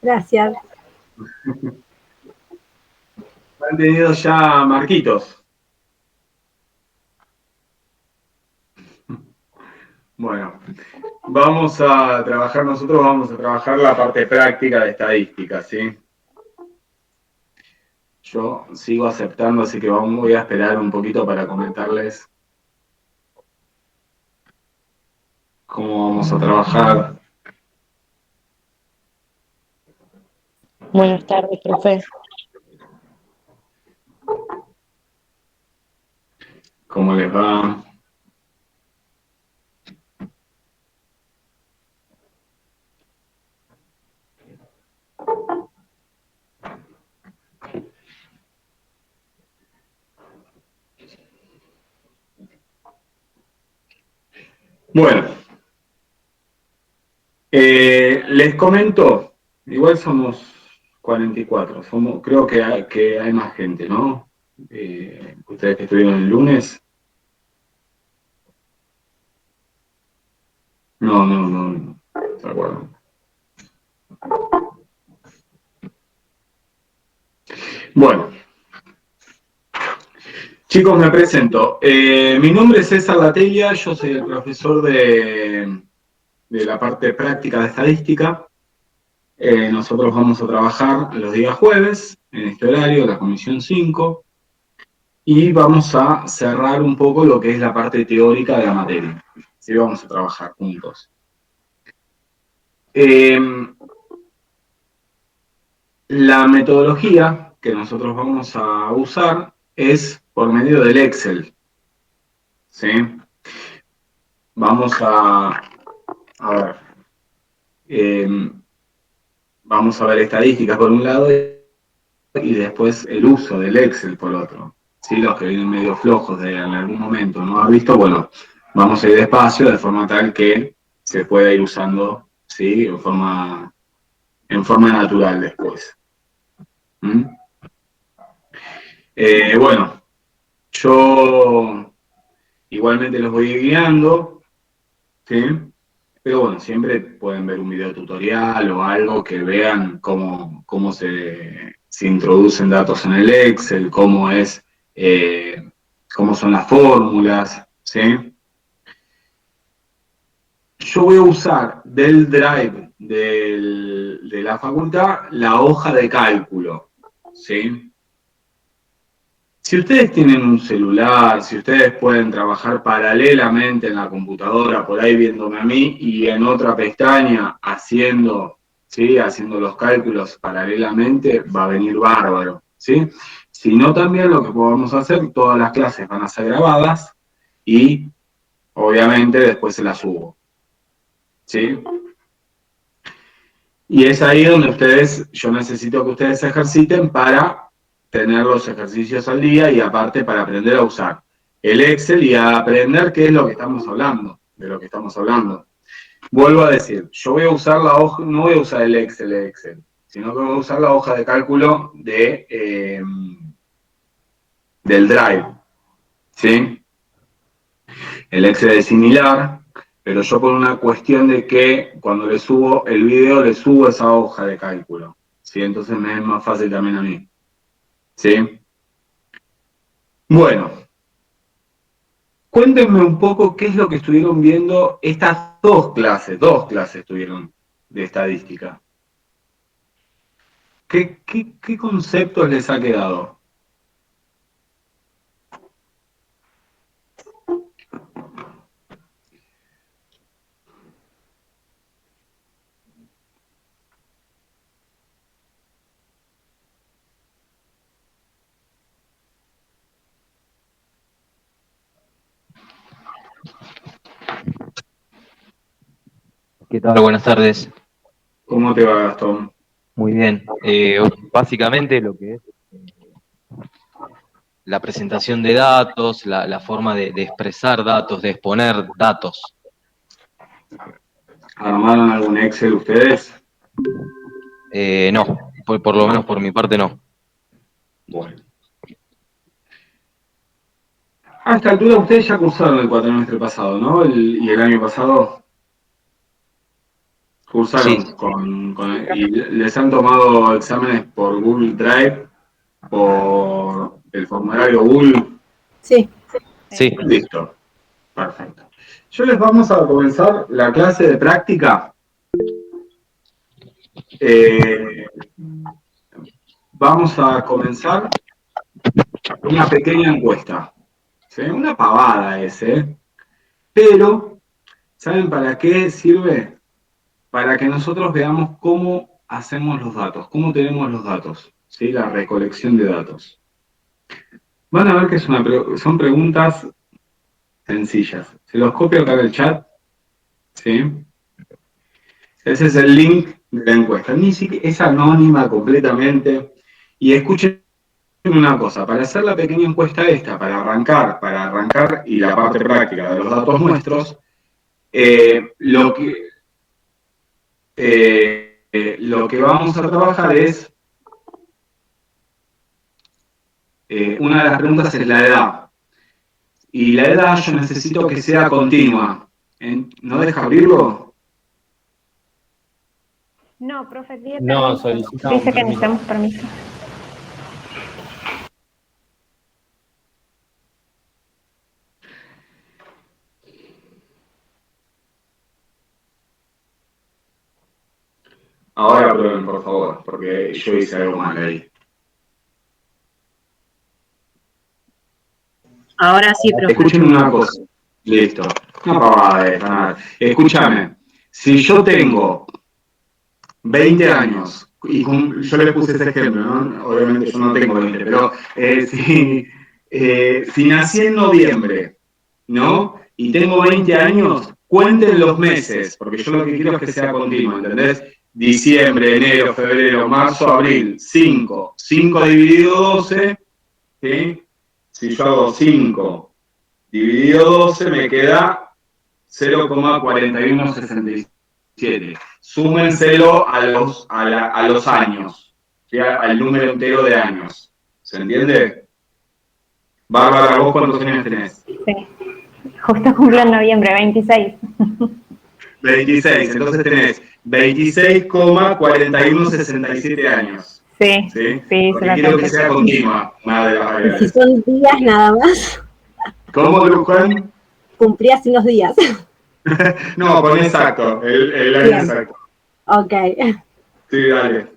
Gracias. Han tenido ya Marquitos. Bueno, nosotros vamos a trabajar la parte práctica de estadística, ¿sí? Yo sigo aceptando, así que voy a esperar un poquito para comentarles cómo vamos a trabajar. Buenas tardes, profe. ¿Cómo les va? Bueno, les comento, igual somos 44, creo que hay más gente, ¿no? Ustedes que estuvieron el lunes. No, ¿se acuerdan? Bueno, chicos, me presento. Mi nombre es César Latella, yo soy el profesor de la parte práctica de estadística. Nosotros vamos a trabajar los días jueves, en este horario, la comisión 5, y vamos a cerrar un poco lo que es la parte teórica de la materia. Sí, vamos a trabajar juntos. La metodología que nosotros vamos a usar es por medio del Excel. ¿Sí? Vamos a ver. Vamos a ver estadísticas por un lado y después el uso del Excel por otro. ¿Sí? Los que vienen medio flojos en algún momento no han visto, bueno, vamos a ir despacio de forma tal que se pueda ir usando, ¿sí? En forma natural después. ¿Mm? Bueno, yo igualmente los voy a ir guiando, ¿sí? Pero bueno, siempre pueden ver un video tutorial o algo que vean cómo se introducen datos en el Excel, cómo son las fórmulas, ¿sí? Yo voy a usar del Drive de la facultad la hoja de cálculo, ¿sí? Si ustedes tienen un celular, si ustedes pueden trabajar paralelamente en la computadora, por ahí viéndome a mí, y en otra pestaña ¿sí? Haciendo los cálculos paralelamente, va a venir bárbaro, ¿sí? Si no, también lo que podemos hacer, todas las clases van a ser grabadas y obviamente después se las subo, ¿sí? Y es ahí donde yo necesito que ustedes se ejerciten para tener los ejercicios al día y aparte para aprender a usar el Excel y a aprender qué es lo que estamos hablando, de lo que estamos hablando. Vuelvo a decir, yo voy a usar la hoja, no voy a usar el Excel, sino que voy a usar la hoja de cálculo del Drive, ¿sí? El Excel es similar, pero yo por una cuestión de que cuando le subo el video, le subo esa hoja de cálculo, ¿sí? Entonces me es más fácil también a mí, ¿sí? Bueno, cuéntenme un poco qué es lo que estuvieron viendo estas dos clases tuvieron de estadística. ¿Qué conceptos les ha quedado? ¿Qué tal? Buenas tardes. ¿Cómo te va, Gastón? Muy bien. Básicamente lo que es la presentación de datos, la forma de expresar datos, de exponer datos. ¿Armaron algún Excel ustedes? No, por lo menos por mi parte no. Bueno. A esta altura ustedes ya cursaron el cuatrimestre pasado, ¿no? Y el año pasado cursaron Sí. y les han tomado exámenes por Google Drive, por el formulario Google. Sí. Sí. Listo. Perfecto. Yo les vamos a comenzar la clase de práctica. Vamos a comenzar una pequeña encuesta. ¿Sí? Una pavada ese. Pero, ¿saben para qué sirve? Para que nosotros veamos cómo hacemos los datos, cómo tenemos los datos, ¿sí? La recolección de datos. Van a ver que son preguntas sencillas. Se los copio acá en el chat, ¿sí? Ese es el link de la encuesta. Ni siquiera es anónima completamente. Y escuchen una cosa, para hacer la pequeña encuesta esta, para arrancar y la parte práctica de los datos nuestros, lo que vamos a trabajar es, una de las preguntas es la edad. Y la edad yo necesito que sea continua. ¿No deja abrirlo? No, profe, pide No, permiso. solicitamos Dice que permiso. necesitamos permiso. Ahora prueben, por favor, porque yo hice algo mal ahí. Ahora sí, profe. Escuchen una cosa. Listo. Una pavada esta. Escúchame. Si yo tengo 20 años, y yo les puse ese ejemplo, ¿no? Obviamente yo no tengo 20, pero si nací en noviembre, ¿no? Y tengo 20 años, cuenten los meses, porque yo lo que quiero es que sea continuo, ¿entendés? Diciembre, enero, febrero, marzo, abril, 5. 5 dividido 12, ¿sí? Si yo hago 5 dividido 12 me queda 0,4167. Súmenselo a los años, ¿sí? Al número entero de años. ¿Se entiende? Bárbara, ¿vos cuántos años tenés? Sí. Justo cumplo en noviembre, 26. 26, entonces tenés 26,4167 años. Sí, ¿Sí? sí, Porque quiero que sea continua, una de las Y si variables. son días nada más, ¿Cómo, Luján? cumplí así los días. No, pon exacto, el año Bien. exacto. Ok. Sí, dale.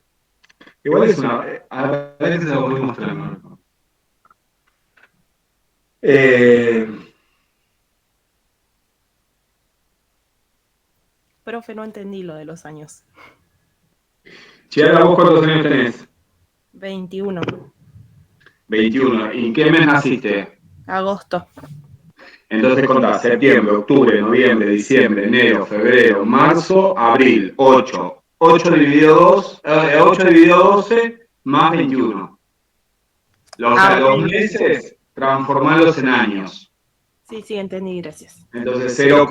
Igual es una. A ver si se lo voy mostrando. Profe, no entendí lo de los años. Chiara, ¿vos cuántos años tenés? 21. 21. ¿Y en qué mes naciste? Agosto. Entonces contás septiembre, octubre, noviembre, diciembre, enero, febrero, marzo, abril, 8. 8 dividido 2, 8 dividido 12 más 21. Los meses, transformarlos en años. Sí, sí, entendí, gracias. Entonces 0,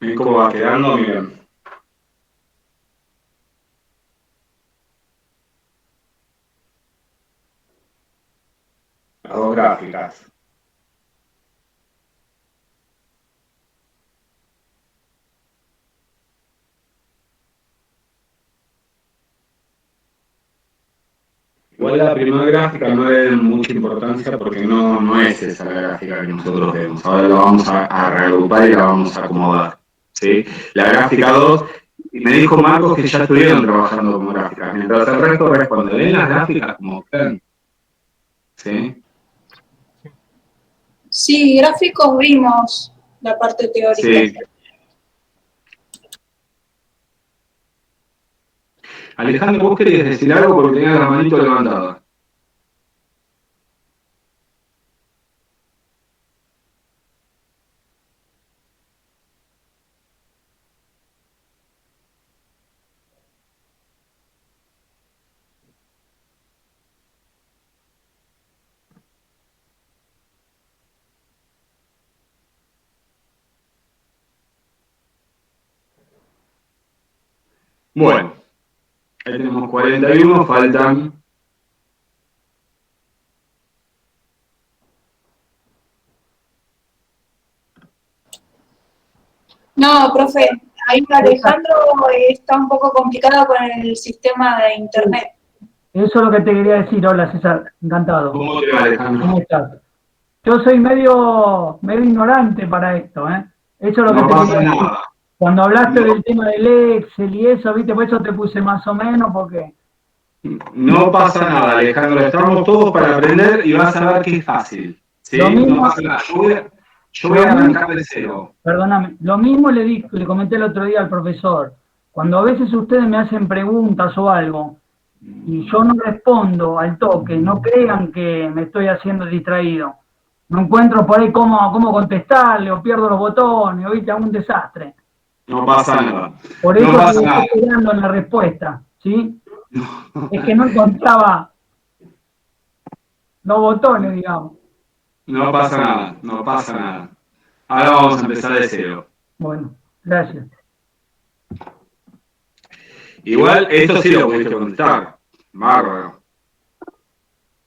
¿Ven cómo va quedando? Miren. Las dos gráficas. Igual la primera gráfica no le den mucha importancia porque no es esa la gráfica que nosotros vemos. Ahora la vamos a reagrupar y la vamos a acomodar. ¿Sí? La gráfica 2, y me dijo Marcos que ya estuvieron trabajando como gráficas, mientras el resto responde. ¿Ven las gráficas como ven? ¿Sí? Sí, gráficos vimos la parte teórica. Sí. Alejandro, ¿vos querés decir algo porque tenías la manito levantada? Bueno, ahí tenemos 41, faltan... No, profe, ahí Alejandro está un poco complicado con el sistema de internet. Eso es lo que te quería decir. Hola, César. Encantado. ¿Cómo te va, Alejandro? ¿Cómo estás? Yo soy medio ignorante para esto, ¿eh? Eso es lo No que te pasa quería decir. nada. Cuando hablaste No. del tema del Excel y eso, ¿viste? Por eso te puse más o menos, porque... No pasa nada, Alejandro. Estamos todos para aprender y vas a ver que es fácil. ¿Sí? Lo mismo- No pasa nada. Yo voy a arrancar de cero. Perdóname, lo mismo le comenté el otro día al profesor. Cuando a veces ustedes me hacen preguntas o algo, y yo no respondo al toque, no crean que me estoy haciendo distraído. No encuentro por ahí cómo contestarle, o pierdo los botones, o viste, un desastre. No pasa nada. Por eso No pasa te nada. estoy esperando en la respuesta, ¿sí? Es que no encontraba los botones, digamos. No pasa nada. No pasa nada. Ahora vamos a empezar de cero. Bueno, gracias. Igual, esto sí lo pudiste contestar. Bárbaro.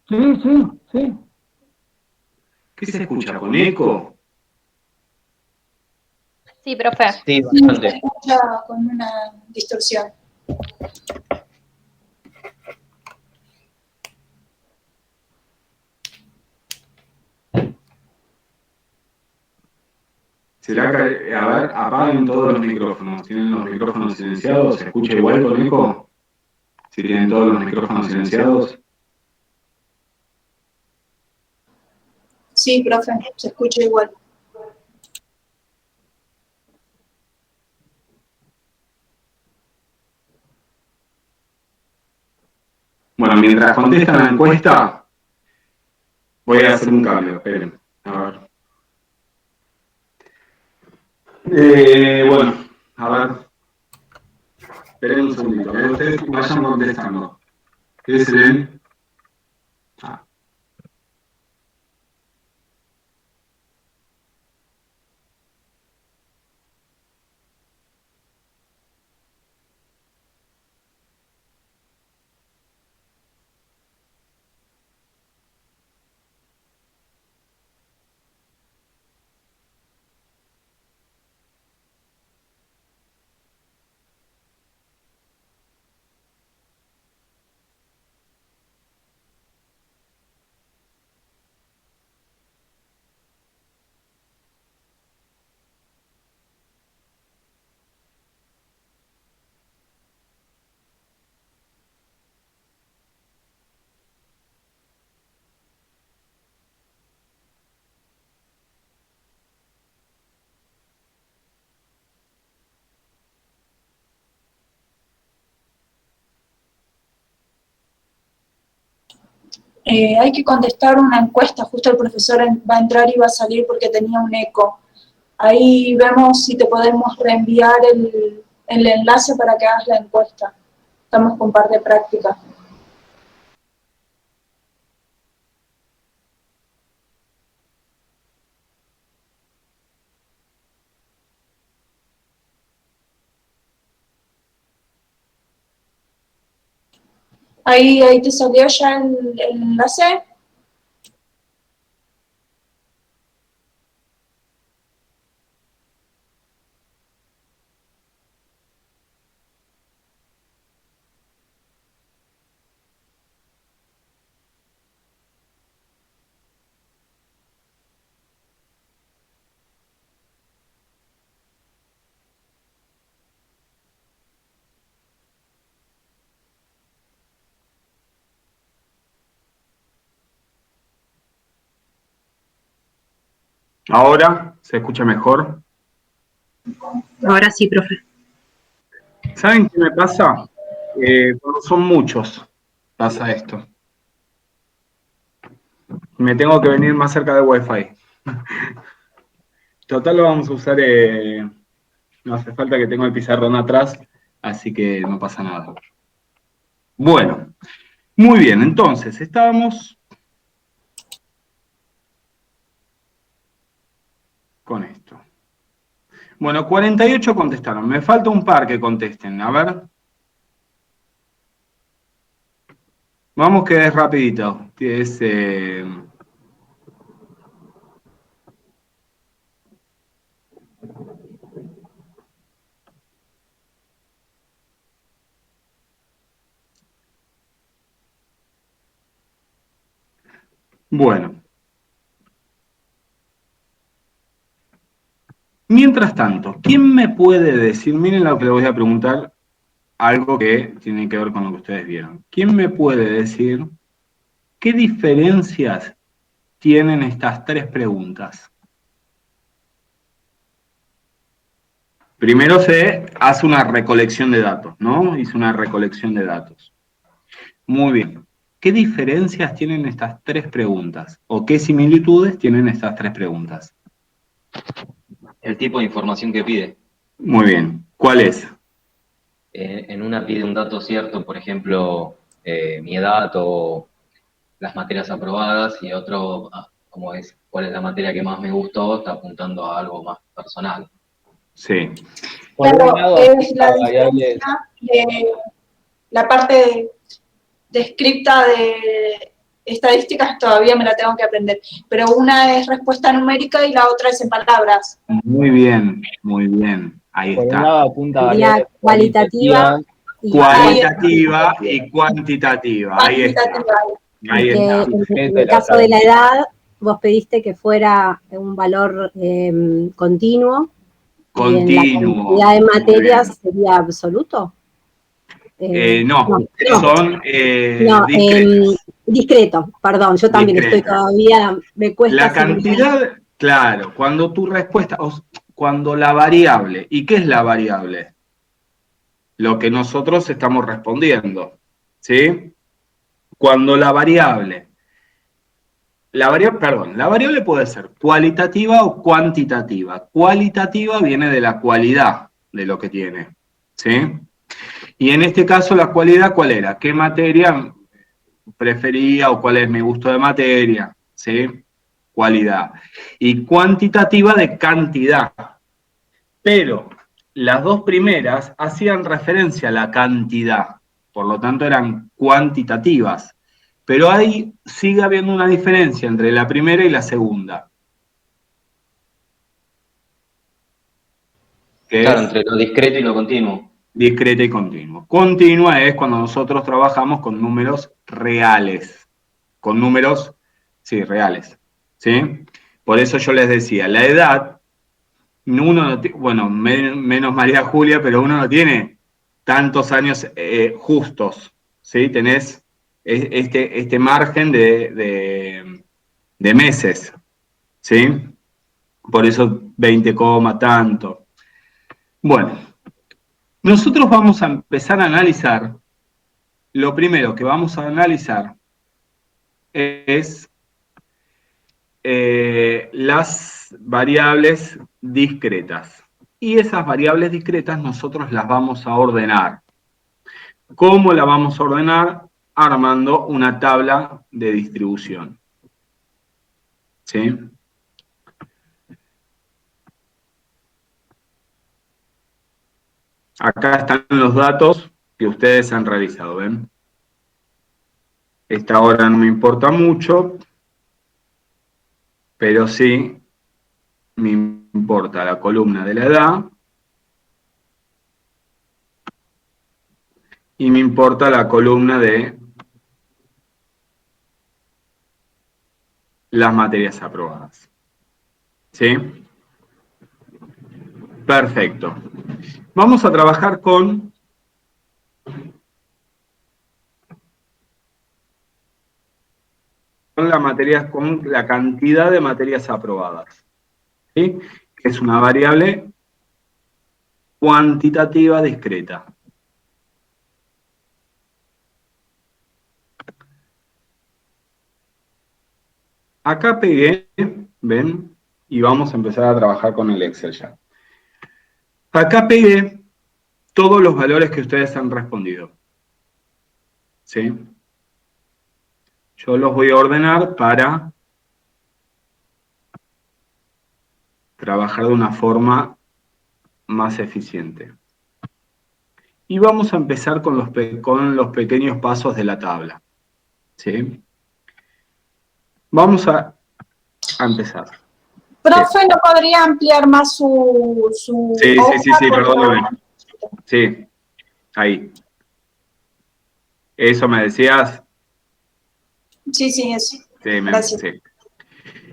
Sí, sí, sí. ¿Qué se escucha? ¿Con eco? Sí, profe. Sí, Sí, se bastante. escucha con una distorsión. ¿Será que, a ver, apaguen todos los micrófonos? ¿Tienen los micrófonos silenciados? ¿Se escucha igual con eco? Si tienen todos los micrófonos silenciados. Sí, profe, se escucha igual. Bueno, mientras contestan la encuesta, voy a hacer un cambio. Esperen, a ver. Bueno, a ver. Esperen un segundito. Ustedes vayan contestando. ¿Qué se ven? Ah. Hay que contestar una encuesta, justo el profesor va a entrar y va a salir porque tenía un eco. Ahí vemos si te podemos reenviar el enlace para que hagas la encuesta. Estamos con par de prácticas. Ahí te salió ya el enlace. ¿Ahora se escucha mejor? Ahora sí, profe. ¿Saben qué me pasa? Cuando son muchos, pasa esto. Me tengo que venir más cerca del Wi-Fi. Total lo vamos a usar, no hace falta que tenga el pizarrón atrás, así que no pasa nada. Bueno, muy bien, entonces estábamos con esto. Bueno, 48 contestaron, me falta un par que contesten, a ver. Vamos que es rapidito, es... Bueno. Mientras tanto, ¿quién me puede decir? Miren lo que le voy a preguntar, algo que tiene que ver con lo que ustedes vieron. ¿Quién me puede decir qué diferencias tienen estas tres preguntas? Primero se hace una recolección de datos, ¿no? Hice una recolección de datos. Muy bien. ¿Qué diferencias tienen estas tres preguntas? ¿O qué similitudes tienen estas tres preguntas? El tipo de información que pide. Muy bien. ¿Cuál es? En una pide un dato cierto, por ejemplo, mi edad o las materias aprobadas, y otro, como es cuál es la materia que más me gustó, está apuntando a algo más personal. Sí. Claro, es la diferencia de la parte descripta de estadísticas, todavía me la tengo que aprender, pero una es respuesta numérica y la otra es en palabras. Muy bien, muy bien. Ahí Por un está. lado apunta a Sería variables cualitativa Cualitativa y cuantitativa. Ahí está. Cuantitativa. Ahí que está. en el caso de la edad, vos pediste que fuera un valor continuo. ¿Y en la Continuo. cantidad de Muy materias bien. sería absoluto? No, son No, discretas. discreto, perdón, yo también estoy Discretas. todavía, me cuesta La asimilar. cantidad, claro, cuando tu respuesta, cuando la variable, ¿y qué es la variable? Lo que nosotros estamos respondiendo, ¿sí? Cuando la variable puede ser cualitativa o cuantitativa. Cualitativa viene de la cualidad de lo que tiene, ¿sí? Y en este caso la cualidad, ¿cuál era? ¿Qué materia prefería o cuál es mi gusto de materia? ¿Sí? Cualidad. Y cuantitativa de cantidad. Pero las dos primeras hacían referencia a la cantidad, por lo tanto eran cuantitativas. Pero ahí sigue habiendo una diferencia entre la primera y la segunda. Claro, entre lo discreto y lo continuo. Discreta y continuo. Continua es cuando nosotros trabajamos con números reales. Con números, sí, reales. ¿Sí? Por eso yo les decía, la edad, bueno, menos María Julia, pero uno no tiene tantos años justos. ¿Sí? Tenés este margen de meses. ¿Sí? Por eso 20, tanto. Bueno, nosotros vamos a empezar a analizar, lo primero que vamos a analizar es las variables discretas. Y esas variables discretas nosotros las vamos a ordenar. ¿Cómo la vamos a ordenar? Armando una tabla de distribución. ¿Sí? Acá están los datos que ustedes han realizado, ¿ven? Esta hora no me importa mucho, pero sí me importa la columna de la edad y me importa la columna de las materias aprobadas. ¿Sí? Perfecto. Vamos a trabajar con la cantidad de materias aprobadas. ¿Sí? Que es una variable cuantitativa discreta. Acá pegué, ven, y vamos a empezar a trabajar con el Excel ya. Acá pegué todos los valores que ustedes han respondido. ¿Sí? Yo los voy a ordenar para trabajar de una forma más eficiente. Y vamos a empezar con los pequeños pasos de la tabla. ¿Sí? Vamos a empezar. Profe, ¿no podría ampliar más su Sí, hoja? sí, perdóname. Sí, ahí. ¿Eso me decías? Sí, eso. Sí, Gracias. sí.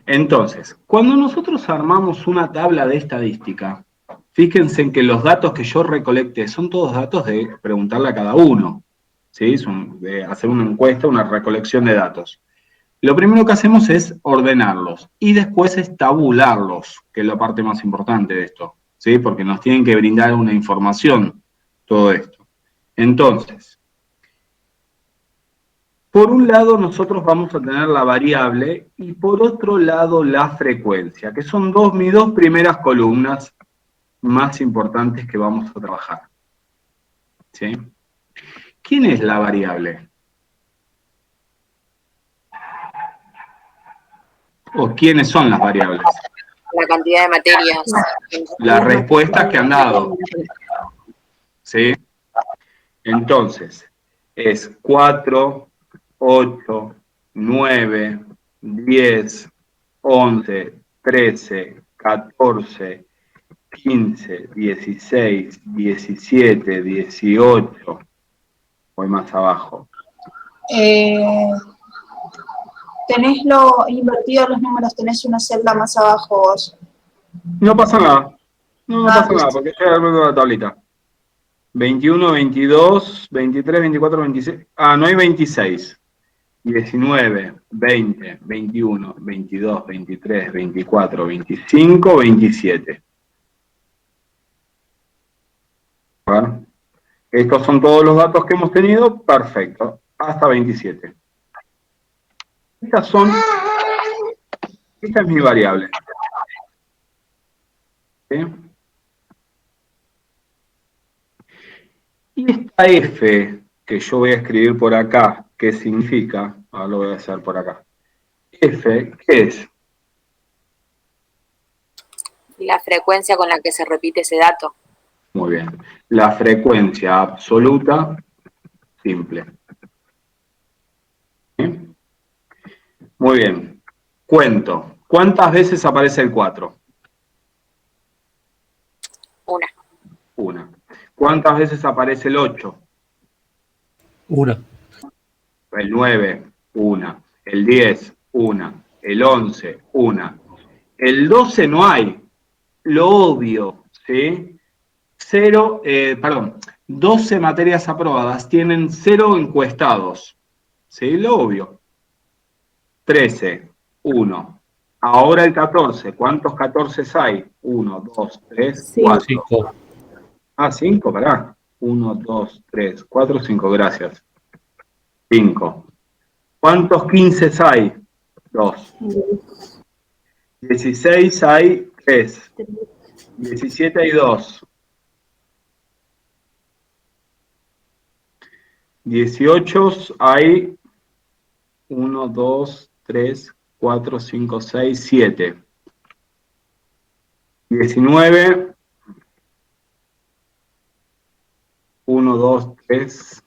Entonces, cuando nosotros armamos una tabla de estadística, fíjense en que los datos que yo recolecté son todos datos de preguntarle a cada uno, ¿sí? Son de hacer una encuesta, una recolección de datos. Lo primero que hacemos es ordenarlos y después es tabularlos, que es la parte más importante de esto, ¿sí? Porque nos tienen que brindar una información, todo esto. Entonces, por un lado nosotros vamos a tener la variable y por otro lado la frecuencia, que son mis dos primeras columnas más importantes que vamos a trabajar. ¿Sí? ¿Quién es la variable? ¿O quiénes son las variables? La cantidad de materias. Las respuestas que han dado. ¿Sí? Entonces, es 4, 8, 9, 10, 11, 13, 14, 15, 16, 17, 18. Voy más abajo. Tenés invertido los números, tenés una celda más abajo vos. No pasa nada. No pasa nada, porque estoy armando la tablita. 21, 22, 23, 24, 26. Ah, no hay 26. 19, 20, 21, 22, 23, 24, 25, 27. Bueno, estos son todos los datos que hemos tenido. Perfecto. Hasta 27. Esta es mi variable. ¿Sí? Y esta F que yo voy a escribir por acá, ¿qué significa? Ahora lo voy a hacer por acá. F, ¿qué es? La frecuencia con la que se repite ese dato. Muy bien. La frecuencia absoluta simple. ¿Sí? Muy bien. Cuento. ¿Cuántas veces aparece el 4? Una. Una. ¿Cuántas veces aparece el 8? Una. El 9, una. El 10, una. El 11, una. El 12 no hay. Lo obvio, ¿sí? 12 materias aprobadas tienen 0 encuestados. ¿Sí? Lo obvio. 13, 1. Ahora el 14. ¿Cuántos 14 hay? 1, 2, 3, 4. 5. Ah, 5, pará. 1, 2, 3, 4, 5, gracias. 5. ¿Cuántos 15 hay? 2. 16 hay 3. 17 hay 2. 18 hay 1, 2, 3, 4, 5, 6, 7. 19, 1, 2, 3,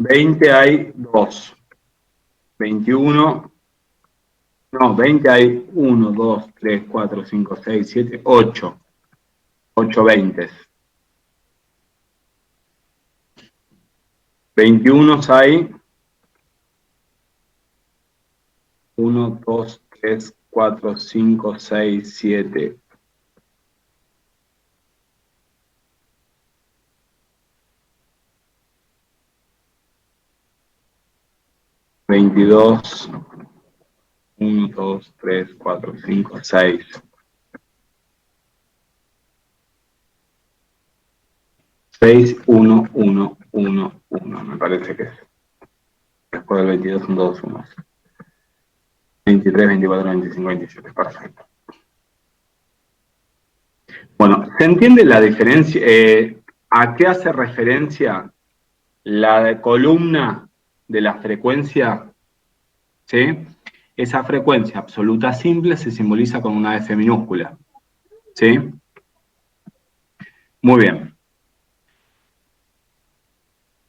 20 hay 2. 21. No, 20 hay 1, 2, 3, 4, 5, 6, 7, 8. 8 20. 21 hay 1, 2, 3, 4, 5, 6, 7. ¿22? 1, 2, 3, 4, 5, 6. 6, 1, 1, 1, 1, me parece que es. Después del 22 son 2 unos. 23, 24, 25, 27, perfecto. Bueno, ¿se entiende la diferencia? ¿A qué hace referencia la columna de la frecuencia? ¿Sí? Esa frecuencia absoluta simple se simboliza con una F minúscula. ¿Sí? Muy bien.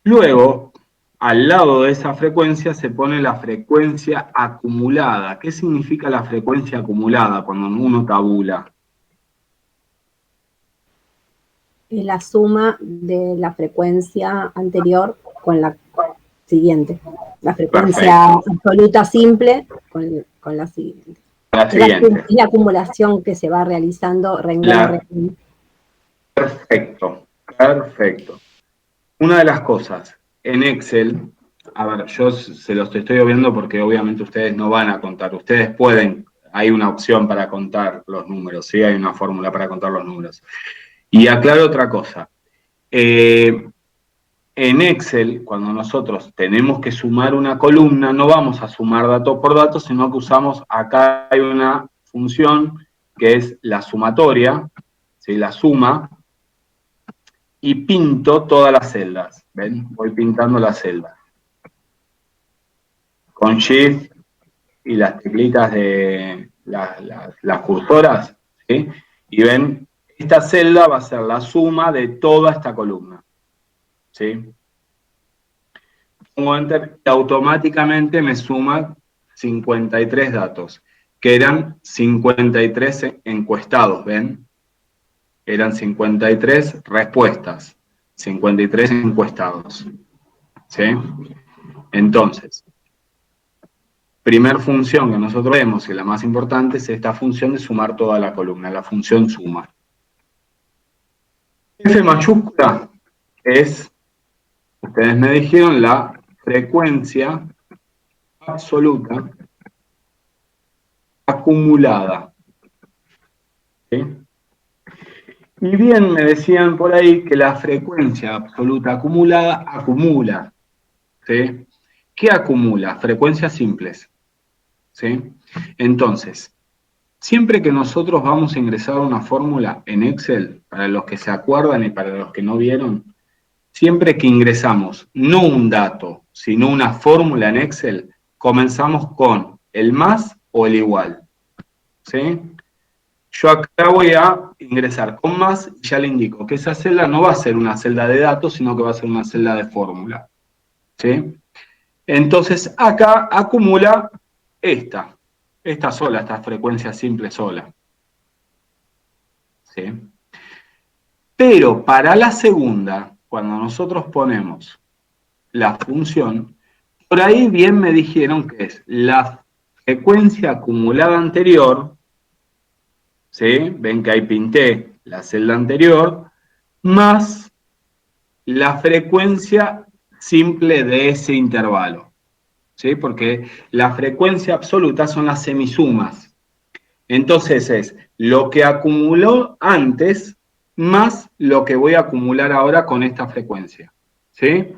Luego, al lado de esa frecuencia se pone la frecuencia acumulada. ¿Qué significa la frecuencia acumulada cuando uno tabula? Es la suma de la frecuencia anterior con la siguiente. La frecuencia absoluta simple con la siguiente. Es la acumulación que se va realizando renglón. Perfecto, perfecto. Una de las cosas, en Excel, a ver, yo se los estoy viendo porque obviamente ustedes no van a contar, ustedes pueden, hay una opción para contar los números, ¿sí? Hay una fórmula para contar los números. Y aclaro otra cosa, en Excel, cuando nosotros tenemos que sumar una columna, no vamos a sumar dato por dato, sino que usamos, acá hay una función que es la sumatoria, ¿sí? La suma, y pinto todas las celdas, ¿ven? Voy pintando las celdas. Con Shift y las teclitas de las cursoras, ¿sí? Y ven, esta celda va a ser la suma de toda esta columna, ¿sí? Pongo Enter y automáticamente me suma 53 datos, que eran 53 encuestados, ¿ven? Eran 53 respuestas, 53 encuestados, ¿sí? Entonces, primer función que nosotros vemos, y la más importante, es esta función de sumar toda la columna, la función suma. F mayúscula es, ustedes me dijeron, la frecuencia absoluta acumulada. ¿Sí? Y bien, me decían por ahí que la frecuencia absoluta acumulada acumula. ¿Sí? ¿Qué acumula? Frecuencias simples. ¿Sí? Entonces, siempre que nosotros vamos a ingresar una fórmula en Excel, para los que se acuerdan y para los que no vieron, siempre que ingresamos no un dato, sino una fórmula en Excel, comenzamos con el más o el igual. ¿Sí? Yo acá voy a ingresar con más y ya le indico que esa celda no va a ser una celda de datos, sino que va a ser una celda de fórmula. ¿Sí? Entonces acá acumula esta sola, esta frecuencia simple sola. ¿Sí? Pero para la segunda, cuando nosotros ponemos la función, por ahí bien me dijeron que es la frecuencia acumulada anterior, ¿sí? Ven que ahí pinté la celda anterior, más la frecuencia simple de ese intervalo. ¿Sí? Porque la frecuencia absoluta son las semisumas. Entonces es lo que acumuló antes más lo que voy a acumular ahora con esta frecuencia. ¿Sí?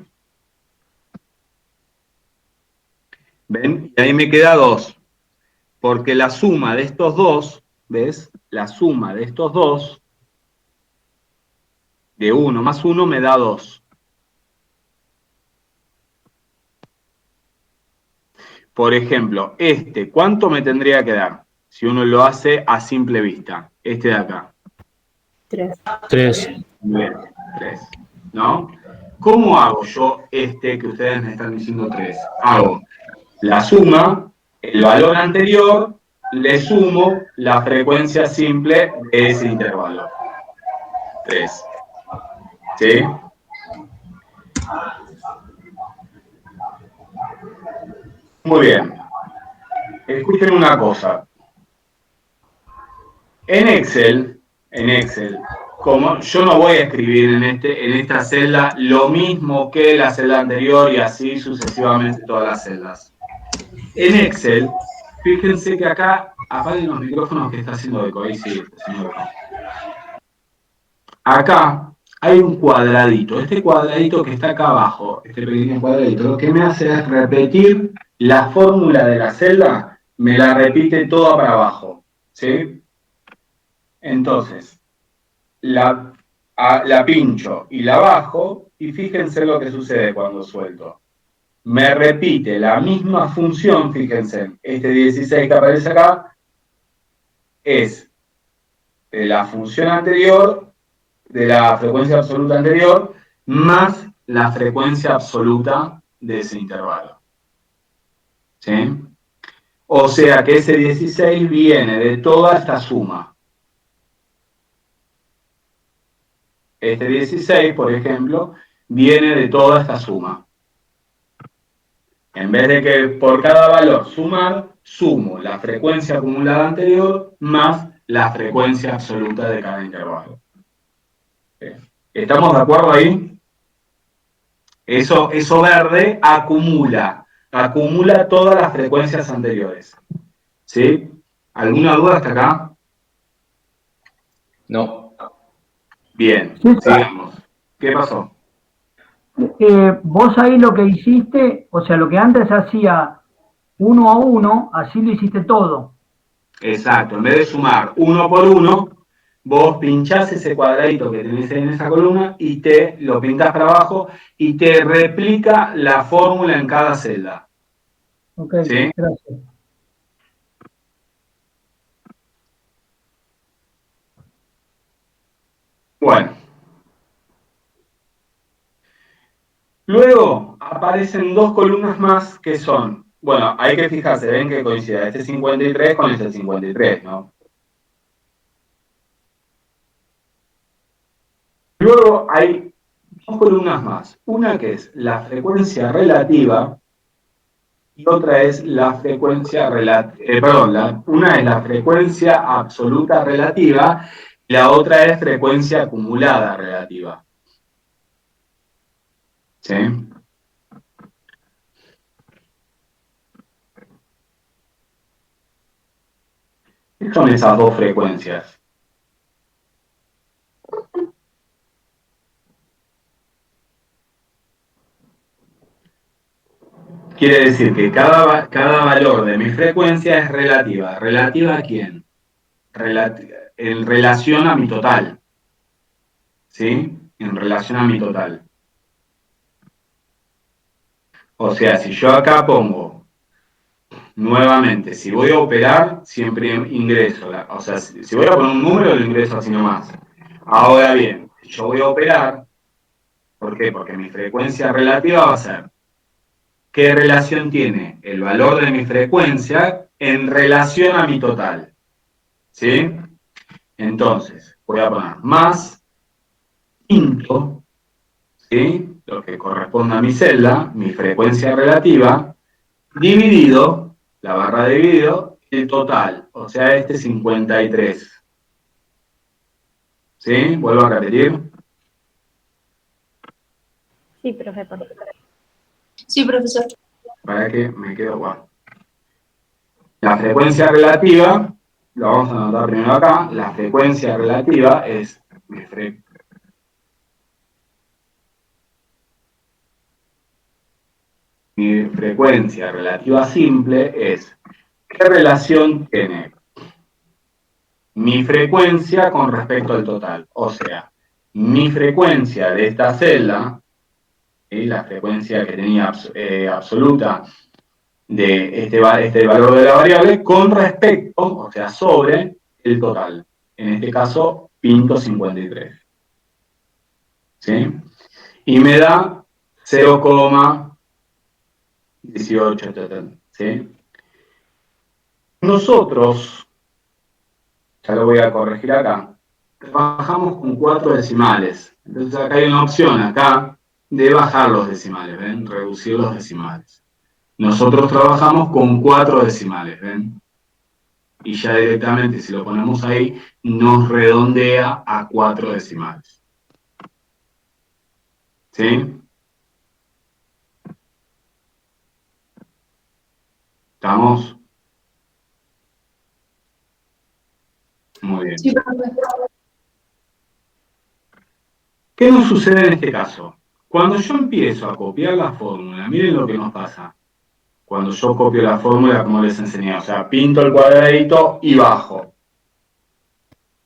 ¿Ven? Y ahí me queda 2. Porque la suma de estos dos, ¿ves? La suma de estos dos, de 1 más 1 me da 2. Por ejemplo, ¿cuánto me tendría que dar? Si uno lo hace a simple vista. De acá. 3. 3. Bien, 3. ¿No? ¿Cómo hago yo que ustedes me están diciendo 3? Hago la suma, el valor anterior, le sumo la frecuencia simple de ese intervalo. 3. ¿Sí? Muy bien. Escuchen una cosa. En Excel, como yo no voy a escribir en esta celda lo mismo que la celda anterior y así sucesivamente todas las celdas. En Excel, fíjense que acá, apaguen los micrófonos que está haciendo eco, ahí sí, está haciendo eco. Acá hay un cuadradito, este cuadradito que está acá abajo, este pequeño cuadradito, lo que me hace es repetir la fórmula de la celda, me la repite toda para abajo, ¿sí? Entonces, la pincho y la bajo, y fíjense lo que sucede cuando suelto. Me repite la misma función, fíjense, este 16 que aparece acá, es de la función anterior, de la frecuencia absoluta anterior, más la frecuencia absoluta de ese intervalo. ¿Sí? O sea que ese 16 viene de toda esta suma. Este 16, por ejemplo, viene de toda esta suma. En vez de que por cada valor sumar, sumo la frecuencia acumulada anterior más la frecuencia absoluta de cada intervalo. ¿Estamos de acuerdo ahí? Eso verde acumula todas las frecuencias anteriores. ¿Sí? ¿Alguna duda hasta acá? No. Bien, sigamos. ¿Qué pasó? Vos ahí lo que hiciste, o sea, lo que antes hacía 1 a 1, así lo hiciste todo. Exacto, en vez de sumar 1 por 1, vos pinchás ese cuadradito que tenés en esa columna y te lo pintás para abajo y te replica la fórmula en cada celda. Ok, ¿Sí? gracias. Bueno. Luego aparecen dos columnas más que son, bueno, hay que fijarse, ven que coincide este 53 con este 53, ¿no? Luego hay dos columnas más, una que es la frecuencia relativa y otra es la frecuencia una es la frecuencia absoluta relativa y la otra es frecuencia acumulada relativa. ¿Sí? ¿Qué son esas dos frecuencias? Quiere decir que cada valor de mi frecuencia es relativa. ¿Relativa a quién? En relación a mi total. ¿Sí? En relación a mi total. O sea, si yo acá pongo, nuevamente, si voy a operar, siempre ingreso. O sea, si voy a poner un número, lo ingreso así nomás. Ahora bien, si yo voy a operar, ¿por qué? Porque mi frecuencia relativa va a ser, ¿qué relación tiene el valor de mi frecuencia en relación a mi total? ¿Sí? Entonces, voy a poner más quinto, ¿sí? Lo que corresponde a mi celda, mi frecuencia relativa, dividido, la barra de dividido, el total, o sea, este 53. ¿Sí? ¿Vuelvo a repetir? Sí, profe, por favor. Sí, profesor. Para que me quedo igual. La frecuencia relativa, lo vamos a anotar primero acá, la frecuencia relativa es mi frecuencia relativa simple es, ¿qué relación tiene mi frecuencia con respecto al total? O sea, mi frecuencia de esta celda, la frecuencia que tenía absoluta de este valor de la variable, con respecto, o sea, sobre el total. En este caso, pinto 53. ¿Sí? y me da 0,18, ¿sí? Nosotros, ya lo voy a corregir acá, trabajamos con 4 decimales. Entonces acá hay una opción acá de bajar los decimales, ¿ven? Reducir los decimales. Nosotros trabajamos con 4 decimales, ¿ven? Y ya directamente, si lo ponemos ahí, nos redondea a 4 decimales. ¿Sí? ¿Estamos? Muy bien. Sí, profe. ¿Qué nos sucede en este caso? Cuando yo empiezo a copiar la fórmula, miren lo que nos pasa. Cuando yo copio la fórmula como les enseñé, o sea, pinto el cuadradito y bajo.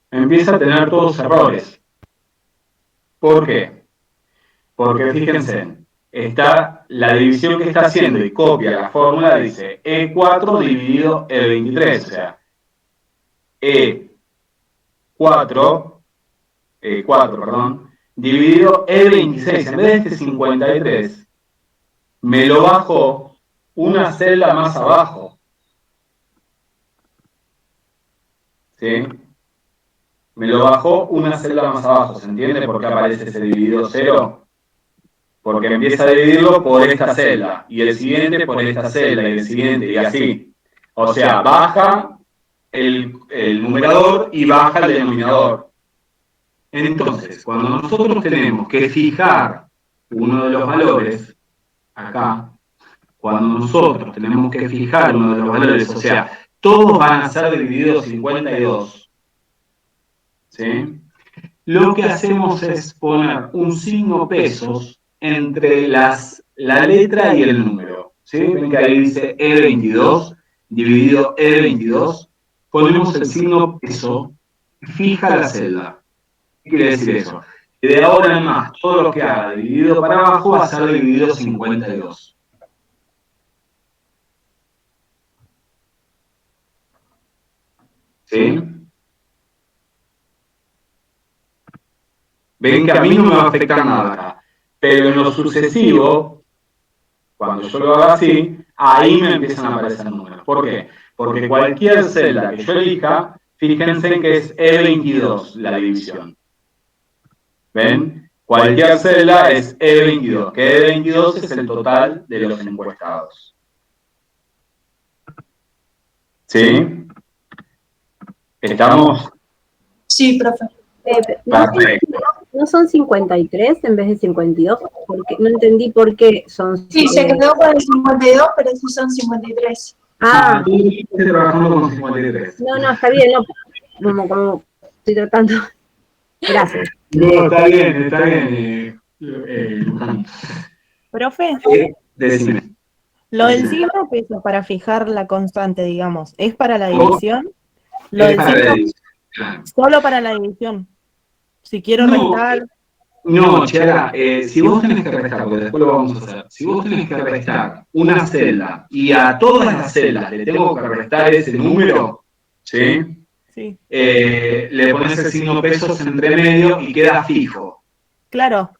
Empieza a tener todos errores. ¿Por qué? Porque fíjense, está la división que está haciendo y copia la fórmula, dice E4 dividido E23, o sea, E4, dividido E26, en vez de este 53, me lo bajo una celda más abajo. ¿Sí? Me lo bajó una celda más abajo, ¿se entiende por qué aparece ese dividido 0? Porque empieza a dividirlo por esta celda, y el siguiente por esta celda, y el siguiente, y así. O sea, baja el numerador y baja el denominador. Entonces, cuando nosotros tenemos que fijar uno de los valores, acá, cuando nosotros tenemos que fijar uno de los valores, o sea, todos van a ser divididos 52, ¿sí? Lo que hacemos es poner un signo pesos entre la letra y el número, ¿sí? Ven que ahí dice E22 dividido E22, ponemos el signo peso y fija la celda. ¿Qué quiere decir eso? Que de ahora en más, todo lo que haga dividido para abajo va a ser dividido 52. ¿Sí? Ven que a mí no me va a afectar nada acá. Pero en lo sucesivo, cuando yo lo haga así, ahí me empiezan a aparecer números. ¿Por qué? Porque cualquier celda que yo elija, fíjense en que es E22 la división. ¿Ven? Cualquier celda es E22, que E22 es el total de los encuestados. ¿Sí? ¿Estamos? Sí, profe. Perfecto. ¿No son 53 en vez de 52? Porque no entendí por qué son... Sí, se quedó con el 52, pero sí son 53. Ah, tú estás trabajando con 53. no, está bien, no, como estoy tratando... Gracias. No, está bien, Luján. Profe, Decime. lo del signo peso para fijar la constante, digamos, ¿es para la división? Lo Es del para la signo división, claro. solo para la división. Si quiero restar... No, Chiara, si vos tenés que restar, porque después lo vamos a hacer, si vos tenés que restar una celda y a todas las celdas le tengo que restar ese número, ¿sí? Sí. Le pones el signo pesos entre medio y queda fijo. Claro,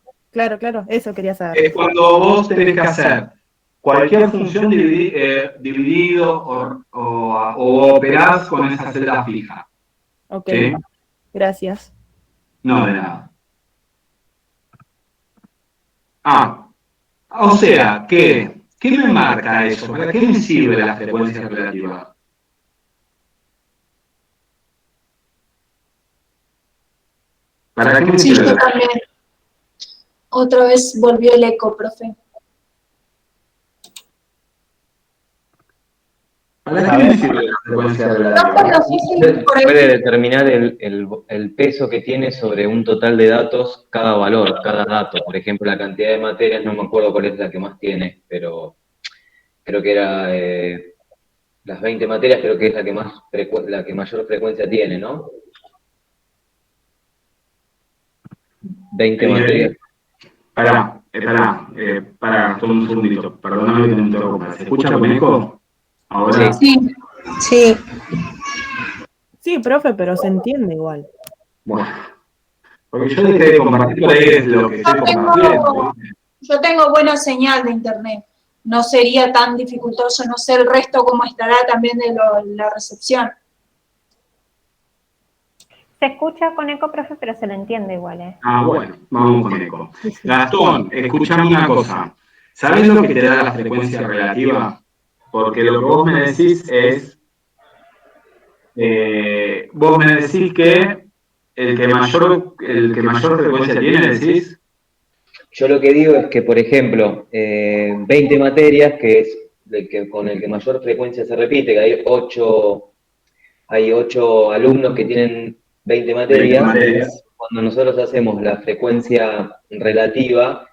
eso quería saber. Es cuando vos tenés que hacer cualquier función dividido o operás con esa celda fija. Ok, ¿Sí? gracias. No, de nada. O sea, ¿qué me marca eso? ¿Para qué me sirve la frecuencia relativa? ¿Para qué me Sí, sirve? yo también. Otra vez volvió el eco, profe. ¿Para qué me sirve la frecuencia No, relativa? no sé si por Puede ahí. determinar el peso que tiene sobre un total de datos cada valor, cada dato. Por ejemplo, la cantidad de materias, no me acuerdo cuál es la que más tiene, pero creo que era las 20 materias, creo que es la que mayor frecuencia tiene, ¿no? 20 materias. Pará, un segundito, perdóname que te interrumpa. ¿Se escucha con eco? Ahora. Sí. Sí, profe, pero se entiende igual. Bueno, Porque yo dejé de compartir por ahí es lo que estoy compartiendo. Yo tengo buena señal de internet. No sería tan dificultoso, no sé el resto cómo estará también de la recepción. Se escucha con eco, profe, pero se lo entiende igual, ¿eh? Ah, bueno, vamos con eco. Gastón, escúchame una cosa. ¿Sabés lo que te da la frecuencia relativa? Porque lo que vos me decís es, vos me decís que el que mayor frecuencia tiene, decís. Yo lo que digo es que, por ejemplo, 20 materias, que es con el que mayor frecuencia se repite, que hay 8 alumnos que tienen 20 materias, cuando nosotros hacemos la frecuencia relativa,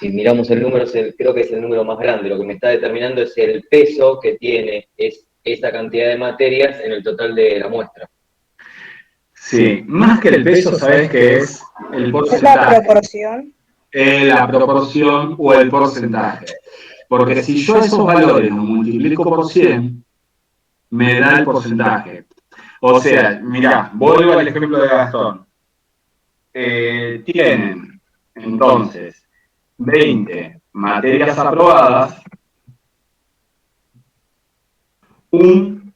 si miramos el número, creo que es el número más grande, lo que me está determinando es el peso que tiene esa cantidad de materias en el total de la muestra. Sí, más que el peso, ¿sabes qué es? El porcentaje. ¿Es la proporción? La proporción o el porcentaje. Porque si yo esos valores los multiplico por 100, me da el porcentaje. O sea, mirá, vuelvo al ejemplo de Gastón. Tienen, entonces, 20 materias aprobadas, un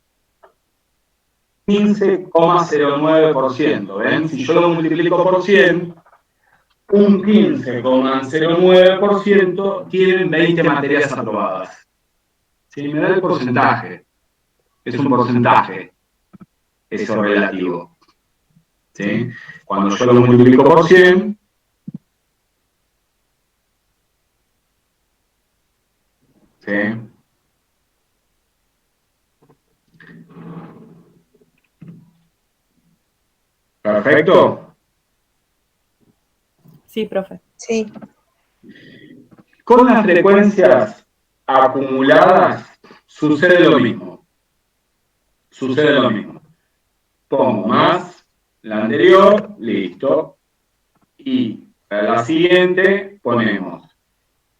15,09%. ¿Ven? Si yo lo multiplico por 100, un 15,09% tienen 20 materias aprobadas. ¿Sí? Me da el porcentaje. Es un porcentaje. Eso relativo. ¿Sí? Cuando yo lo multiplico por 100, ¿sí? ¿Perfecto? Sí, profe. Sí. Con las frecuencias acumuladas sucede lo mismo. Sucede lo mismo. Pongo más la anterior, listo. Y para la siguiente ponemos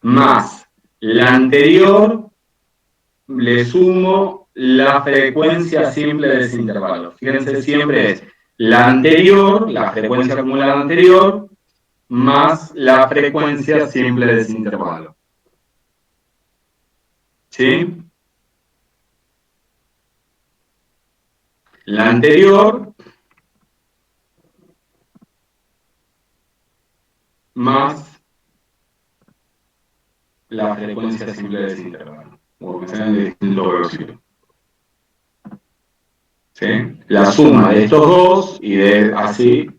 más la anterior, le sumo la frecuencia simple de ese intervalo. Fíjense, siempre es la anterior, la frecuencia acumulada anterior, más la frecuencia simple de ese intervalo. ¿Sí? La anterior más la frecuencia simple de ese intervalo. O que sean de distinto velocidad. ¿Sí? La suma de estos dos y de así.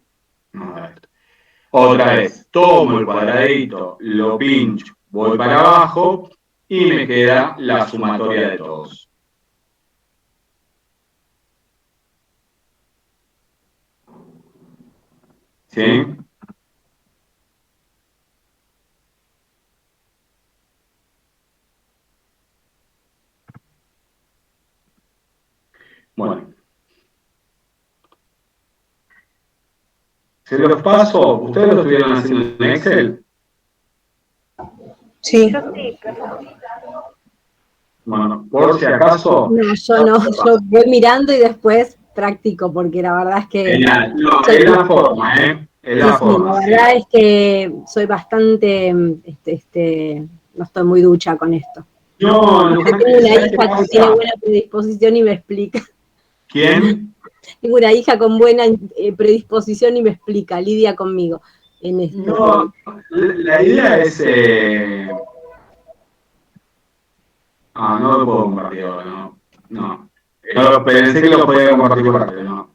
Otra vez, tomo el cuadradito, lo pincho, voy para abajo y me queda la sumatoria de todos. ¿Sí? Bueno. Se los paso, ¿ustedes lo estuvieron haciendo en Excel? Sí. Yo sí, profe. Bueno, por si acaso... No, yo no, yo voy mirando y después practico, porque la verdad es que... Genial, no, es la forma, ¿eh? Es la forma. La verdad es que soy bastante, no estoy muy ducha con esto. No, tengo una hija que tiene buena predisposición y me explica. ¿Quién? Tengo una hija con buena predisposición y me explica, lidia conmigo en esto. No, la idea es... no lo puedo compartir ahora, no. Pensé que lo podía compartir por parte, no.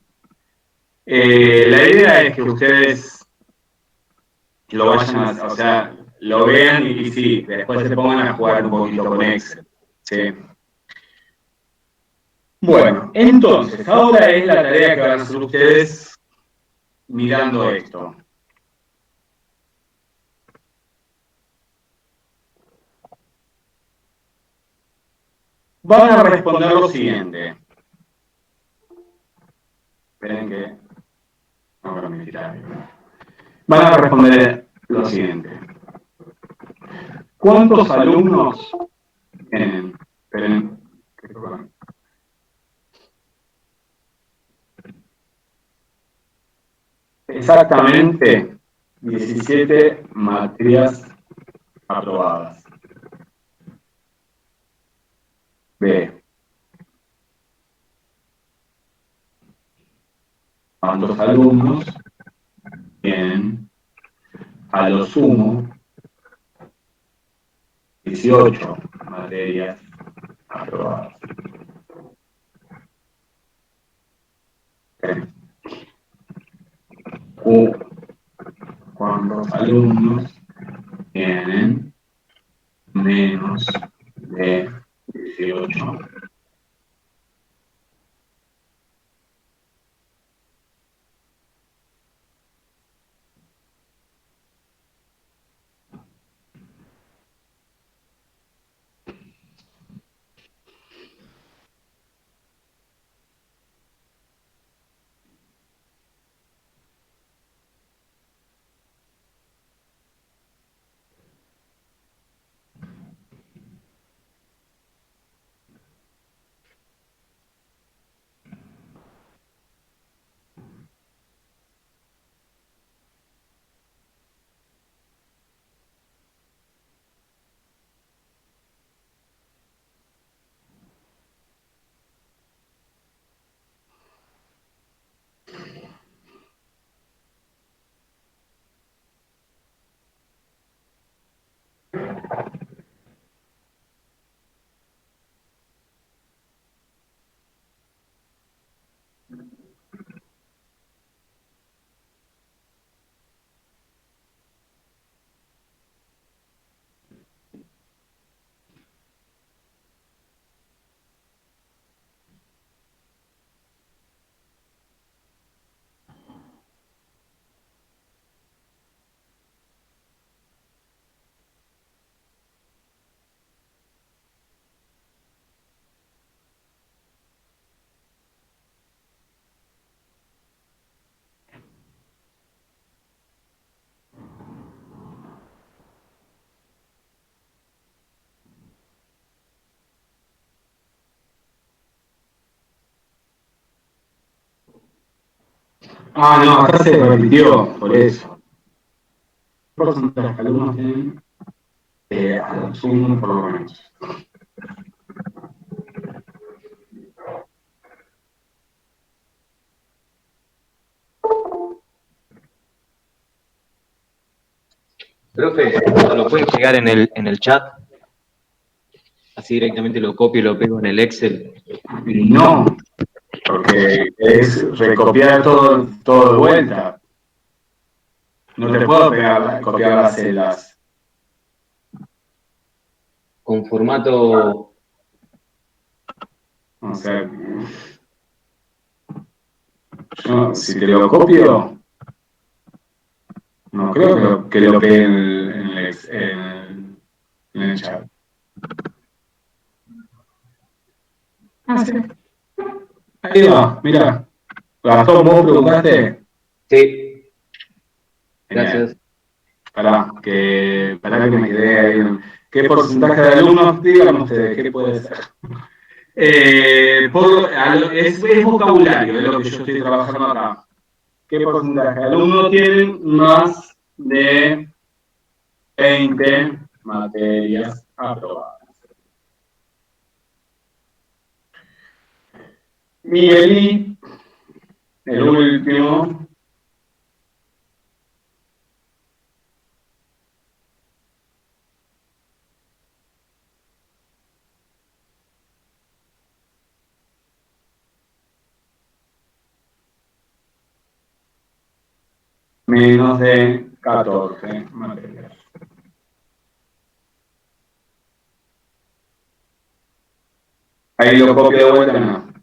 La idea es que ustedes lo vayan a, o sea, lo vean y sí, después se pongan a jugar un poquito con Excel. ¿Sí? Bueno, entonces, ahora es la tarea que van a hacer ustedes mirando esto. Van a responder lo siguiente. Esperen que... Ahora me tiraron. Van a responder lo siguiente. ¿Cuántos alumnos tienen? Esperen. exactamente 17 materias aprobadas. B. ¿Cuántos alumnos tienen a lo sumo 18 materias aprobadas? B. ¿Cuántos alumnos tienen menos de 18? Ah, no, acá se repitió, por eso. ¿Qué porcentaje de alumnos tienen a lo sumo por lo menos? Profe, ¿lo puede pegar en el chat? Así directamente lo copio y lo pego en el Excel. No, porque es recopiar todo de vuelta. No te puedo copiar las celdas. Con formato... O sea, yo, si te lo copio, no creo que lo pegue en el chat. Ahí va, mira. Gastón, ¿vos preguntaste? Sí. Genial. Gracias. Pará que me quedé ahí. ¿Qué porcentaje de alumnos, díganme ustedes, qué puede ser? Es vocabulario, es lo que yo estoy trabajando acá. ¿Qué porcentaje de alumnos tienen más de 20 materias aprobadas? Miguelí, el último. Menos de 14 materias. Ahí lo copio de vuelta, no.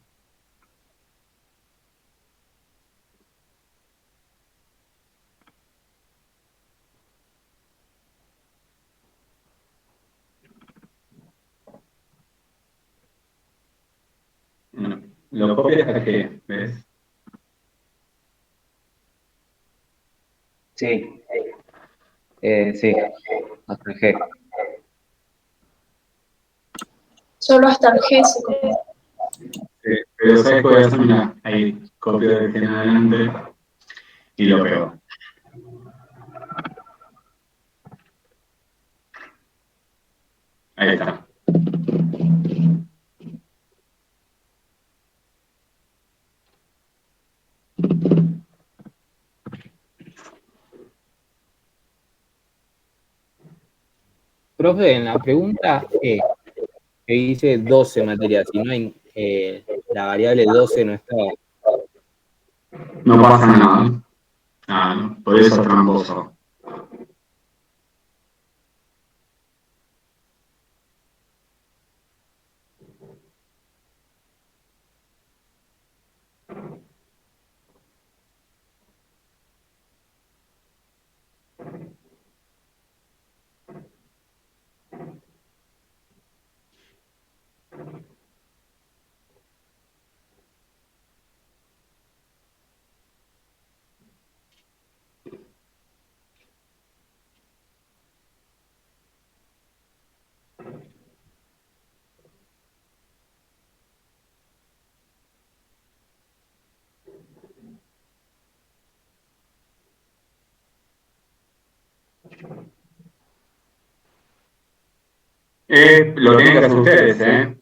No. Lo copias hasta que, ¿ves? Sí. Sí. Hasta el G. Solo hasta el G se copia. Pero ¿sabes qué voy a hacer? Mira, ahí copio de G en adelante. y lo pego. Ahí está. Profe, en la pregunta E, que dice 12 materias, si no hay, la variable 12 no está. No pasa nada. Ah, por eso es tramposo. Lo tienen que hacer ustedes, ¿eh?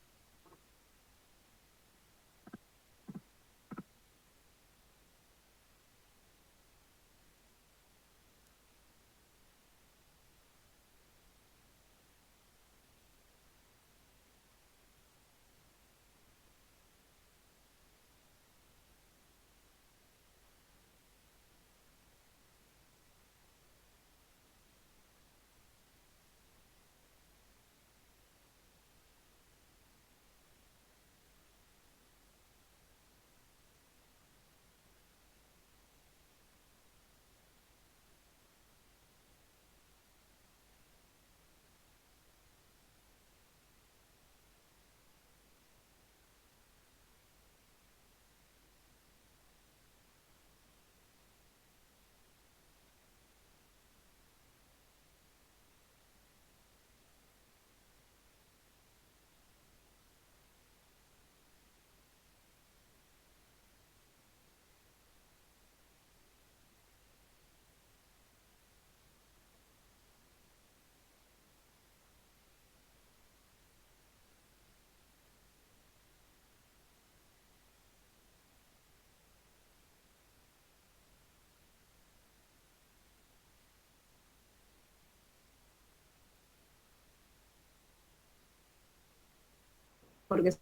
Porque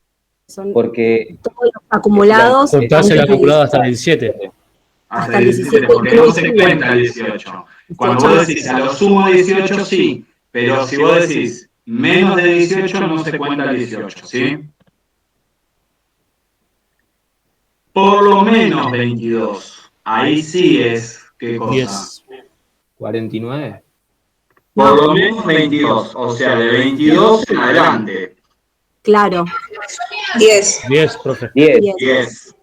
son Porque todos los acumulados. Contás el acumulado hasta el 17. Hasta el 17, porque no se cuenta el 18. Cuando vos decís a lo sumo 18, sí, pero si vos decís menos de 18, no se cuenta el 18, ¿sí? Por lo menos 22. Ahí sí es, ¿qué cosa? 10. 49. Por lo menos 22, o sea, de 22 en adelante. Claro. 10. 10, profe. 10.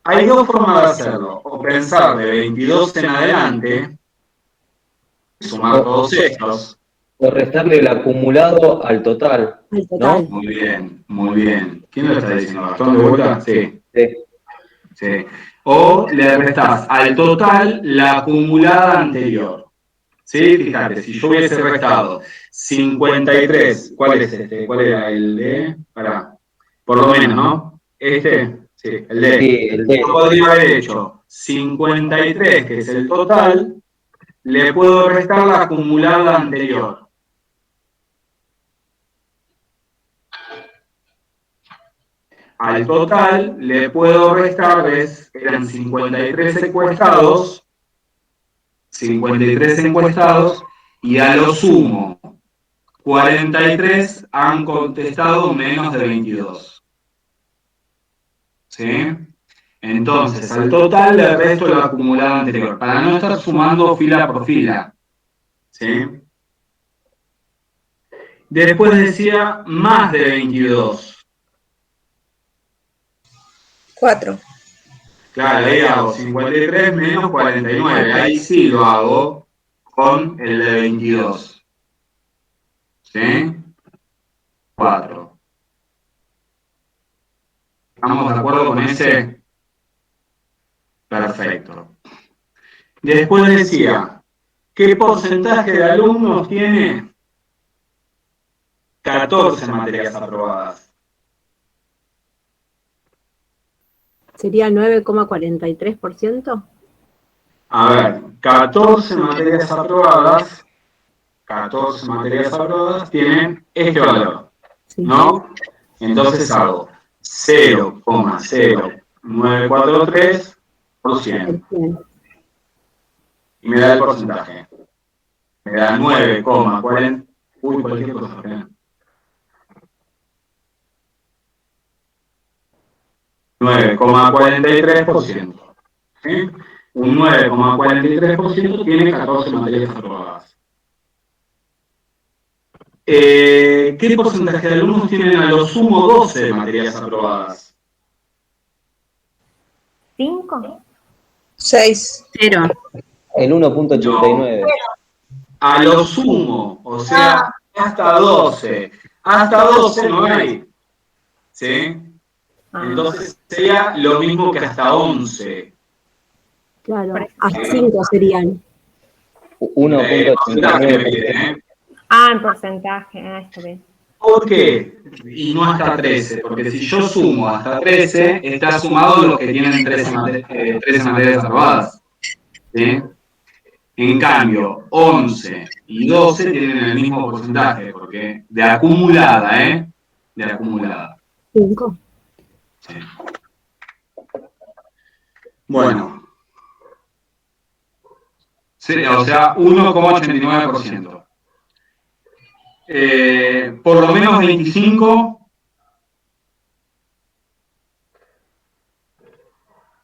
Hay dos formas de hacerlo. O pensar de 22 en adelante, sumar todos estos. O restarle el acumulado al total, ¿no? Muy bien, muy bien. ¿Quién lo está diciendo? ¿Gastón de vuelta? Sí. Sí. O le restás al total la acumulada anterior. ¿Sí? Fíjate, si yo hubiese restado 53, ¿cuál es este? ¿Cuál era el de? Pará. Por lo menos, ¿no? Este, sí, el de. Sí, el de. Yo podría haber hecho 53, que es el total, le puedo restar la acumulada anterior. Al total le puedo restar, ¿ves? Eran 53 encuestados, 53 encuestados, y a lo sumo, 43 han contestado menos de 22. ¿Sí? Entonces, al total le resto la acumulada anterior, para no estar sumando fila por fila. ¿Sí? Después decía más de 22. 4. Claro, ahí hago 53 menos 49. Ahí sí lo hago con el de 22. ¿Sí? 4. ¿Estamos de acuerdo con ese? Perfecto. Después decía, ¿qué porcentaje de alumnos tiene 14 materias aprobadas? ¿Sería 9,43%? A ver, 14 materias aprobadas tienen este valor, ¿no? Entonces hago 0,0943%. Y me da el porcentaje. Me da 9,40. Uy, cualquier cosa. 9,43%. ¿Sí? Un 9,43% tiene 14 materias aprobadas. ¿Qué porcentaje de alumnos tienen a lo sumo 12 materias aprobadas? 5. 6. 0. El 1.89. A lo sumo, o sea, hasta 12. Hasta 12 no hay. ¿Sí? Entonces sería lo mismo que hasta 11. Claro, a 5 serían. 1.89. En porcentaje. Está bien. ¿Por qué? Y no hasta 13, porque si yo sumo hasta 13, está sumado los que tienen 13 materias aprobadas. ¿Sí? En cambio, 11 y 12 tienen el mismo porcentaje, porque de acumulada, De acumulada. 5. Sí. Bueno. Sí, o sea, 1,89%. Por lo menos 25.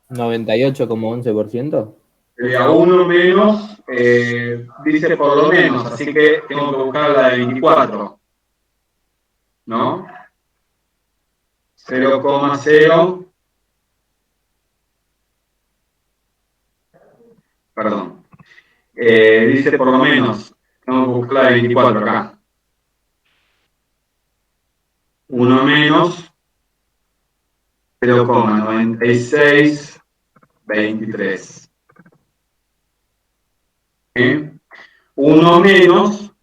98,11%. Sería 1 menos, dice por lo menos, así que tengo que buscar la de 24. ¿No? 0,0. Perdón. Dice por lo menos, tengo que buscar la de 24 acá. 1 menos 0,9623. 1 menos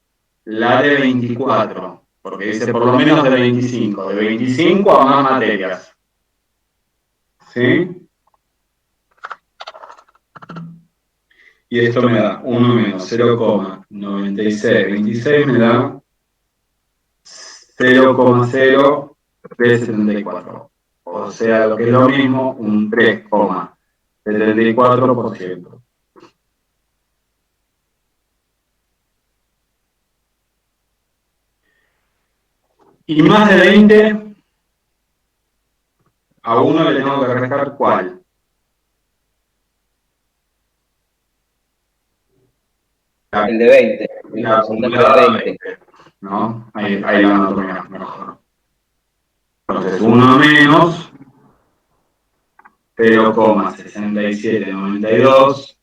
la de 24, porque dice por lo menos de 25. De 25 a más materias. ¿Sí? Y esto me da 1 menos 0,9626 me da 0,0374. O sea, lo que es lo mismo, un 3,74%. Y más de 20, a uno le tengo que restar ¿cuál? El de 20. El La porcentaje acumulada de 20. ¿No? Ahí la anoto mejor. Entonces, 1 menos 0,6792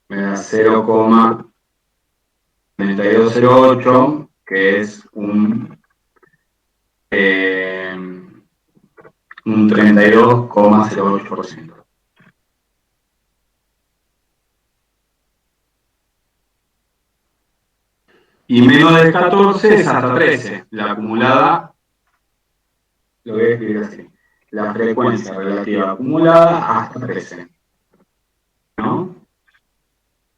me da 0,3208, que es un 32,08%. Y menos de 14 es hasta 13. La acumulada, lo voy a escribir así. La frecuencia relativa acumulada hasta 13. ¿No?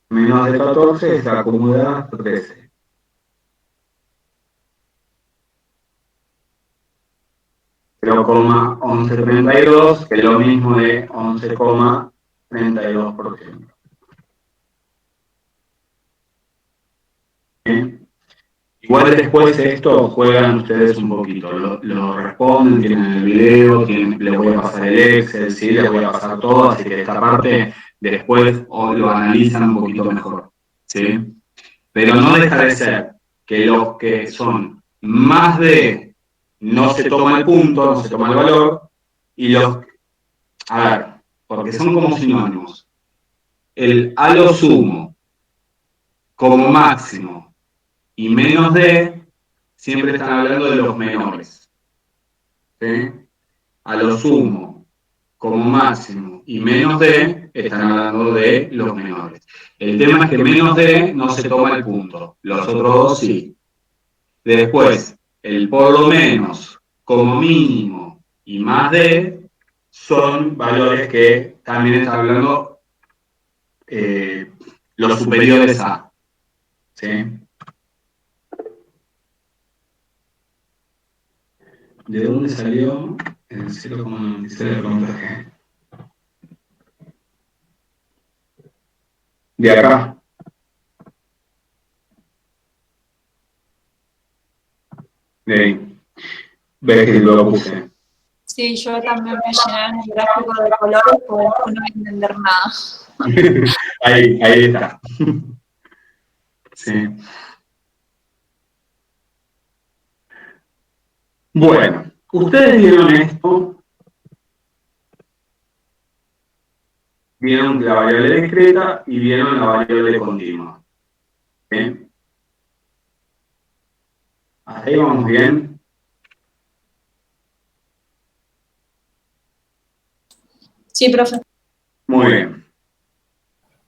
Menos de 14 es la acumulada hasta 13. $0,1132, que es lo mismo de 11,32%. ¿Sí? Igual después esto juegan ustedes un poquito, lo responden, tienen el video, les voy a pasar el Excel, ¿sí? Les voy a pasar todo, así que esta parte después lo analizan un poquito mejor, ¿sí? Pero no deja de ser que los que son más de no se toma el punto, no se toma el valor, y los, a ver, porque son como sinónimos, el a lo sumo, como máximo, y menos de, siempre están hablando de los menores. ¿Sí? a lo sumo como máximo y menos D, están hablando de los menores. El tema es que menos D no se toma el punto, los otros dos sí. Después, el por lo menos, como mínimo y más D son valores que también están hablando los superiores a. ¿Sí? ¿De dónde salió el 0,96 de pregunta G? De acá. De ahí. Ves que lo puse. Sí, yo también me llené en el gráfico de colores porque no voy a entender nada. Ahí está. Sí. Bueno, ustedes vieron esto, vieron la variable discreta y vieron la variable continua. ¿Sí? ¿Hasta ahí vamos bien? Sí, profe. Muy bien.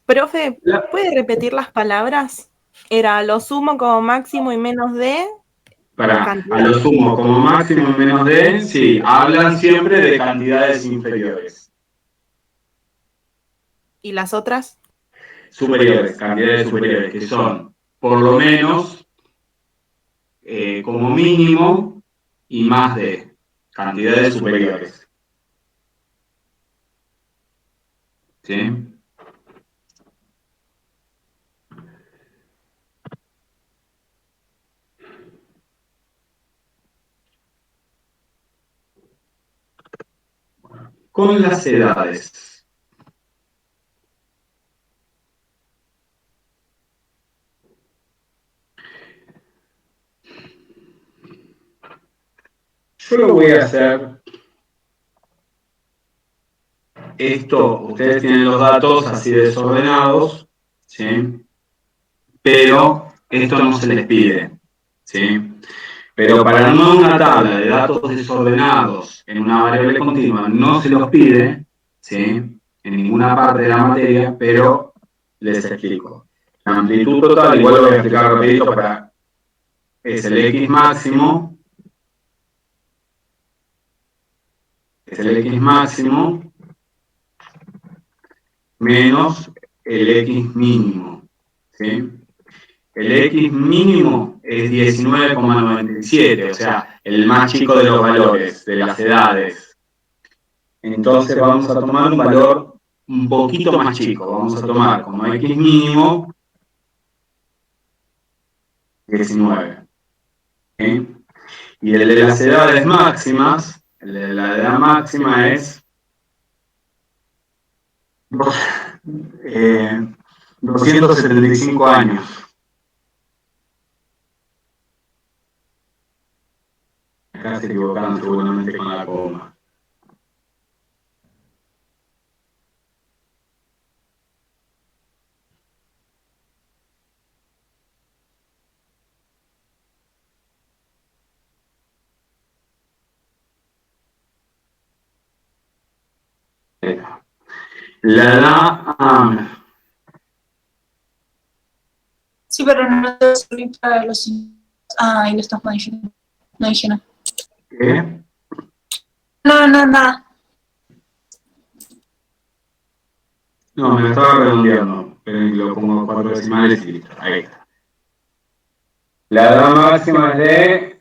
Profe, ¿puede repetir las palabras? Era lo sumo como máximo y menos de... A lo sumo como máximo y menos de, sí, hablan siempre de cantidades inferiores. ¿Y las otras? Superiores, cantidades superiores, que son por lo menos, como mínimo y más de cantidades superiores. ¿Sí? Con las edades. Yo lo voy a hacer. Esto, ustedes tienen los datos así desordenados, ¿sí? Pero esto no se les pide, ¿sí? Pero para armar una tabla de datos desordenados en una variable continua no se los pide, ¿sí? En ninguna parte de la materia, pero les explico. La amplitud total, igual lo voy a explicar rapidito es el X máximo, menos el X mínimo, ¿sí? El X mínimo es 19,97, o sea, el más chico de los valores, de las edades. Entonces vamos a tomar un valor un poquito más chico. Vamos a tomar como X mínimo 19. ¿Sí? Y el de las edades máximas, el de la edad máxima es 275 años. Acá se equivocaron seguramente con la coma. La edad Sí, pero no debe servir para los... Ah, ahí lo estás modificando. No dije nada. ¿Qué? No, nada. No, me lo estaba redondeando, pero lo pongo 4 decimales y listo. Ahí está. La edad máxima es de...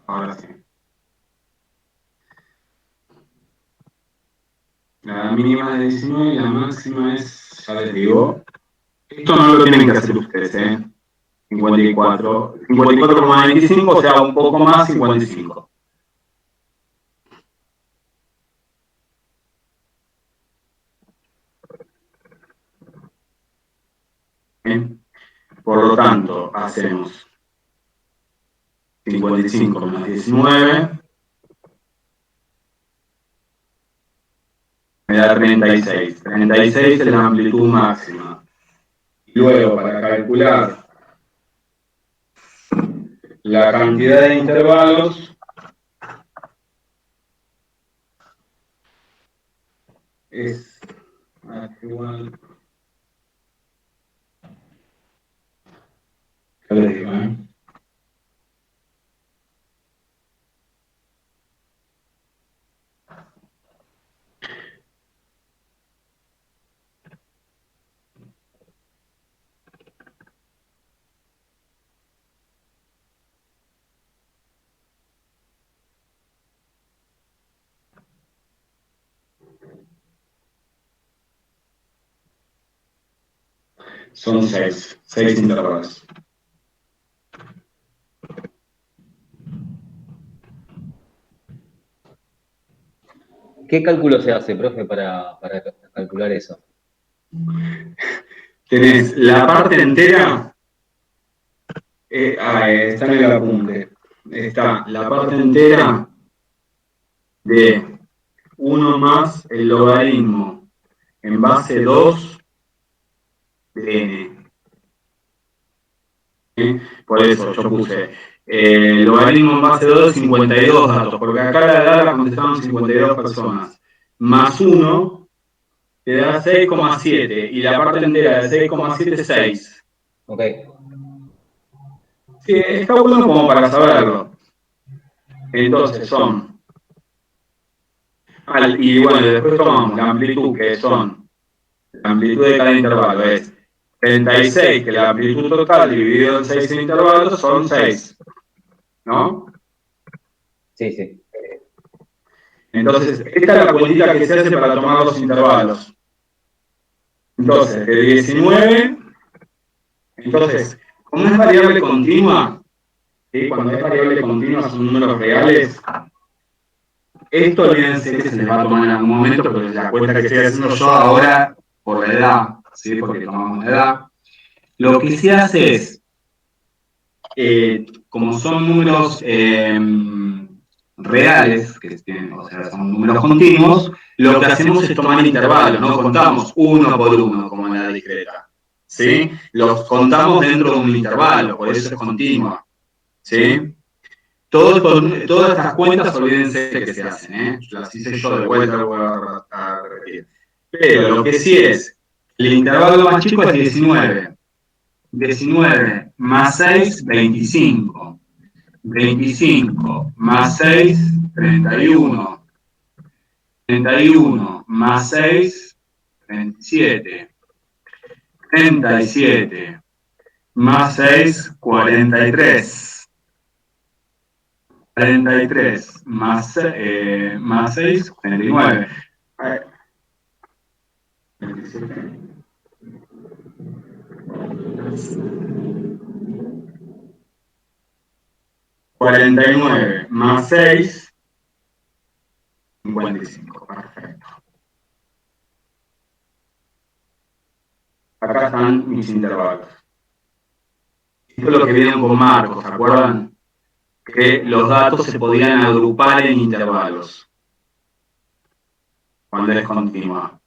Ahora sí. La edad mínima es de 19 y la máxima es, ya les digo, esto no lo tienen que hacer ustedes, 54,25, o sea, un poco más, 55. Por lo tanto, hacemos 55 menos 19, da 36. 36 es la amplitud máxima. Y luego, para calcular la cantidad de intervalos, es igual. ¿Qué les digo, Son 6 intervalos. ¿Qué cálculo se hace, profe, para calcular eso? Tenés la parte entera, está en el apunte, está la parte entera de 1 más el logaritmo en base 2 de n. Por eso yo puse el logaritmo en base 2 de 52 datos, porque acá la edad la contestaron 52 personas, más 1 te da 6,7 y la parte entera de 6,7 es 6. Ok. Sí, está bueno como para saberlo. Entonces son... y bueno, después tomamos la amplitud, que son... La amplitud de cada intervalo es 36, que la amplitud total dividido en 6 intervalos son 6. ¿No? Sí, sí. Entonces, esta es la cuentita que se hace para tomar los intervalos. Entonces, de 19... Entonces, como es variable continua, ¿sí? Cuando es variable continua son números reales, esto olvídense que se les va a tomar en algún momento, pero la cuenta que estoy haciendo yo ahora, por la edad, ¿sí? Porque tomamos la edad, lo que se hace es, como son números reales, que tienen, o sea, son números continuos, lo que hacemos es tomar intervalos, no contamos uno por uno, como en la discreta, ¿sí? Los contamos dentro de un intervalo, por eso es continua, ¿sí? Todas estas cuentas, olvídense que se hacen, las hice yo de vuelta, lo voy a repetir. Pero lo que sí es, el intervalo más chico es 19. 19 más 6, 25. 25 más 6, 31. 31 más 6, 37. 37 más 6, 43. 43 más 6, 49. 49 más 6, 55. Perfecto. Acá están mis intervalos. Esto es lo que vieron con Marcos, ¿se acuerdan? Que los datos se podían agrupar en intervalos cuando es continua.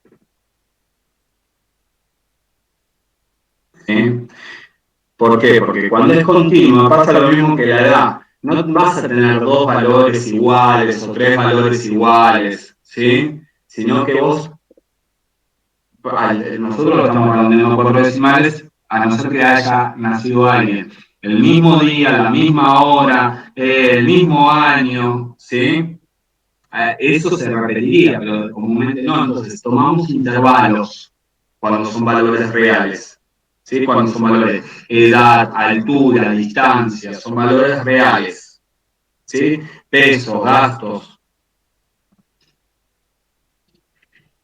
¿Sí? ¿Por qué? Porque cuando es continua pasa lo mismo que la edad. No vas a tener 2 valores iguales o 3 valores iguales, ¿sí? Sino que vos, nosotros lo estamos hablando por decimales, a no ser que haya nacido alguien el mismo día, la misma hora, el mismo año, ¿sí? Eso se repetiría, pero comúnmente no. Entonces, tomamos intervalos cuando son valores reales, ¿sí? Cuando son valores edad, altura, distancia, son valores reales, ¿sí? Pesos, gastos.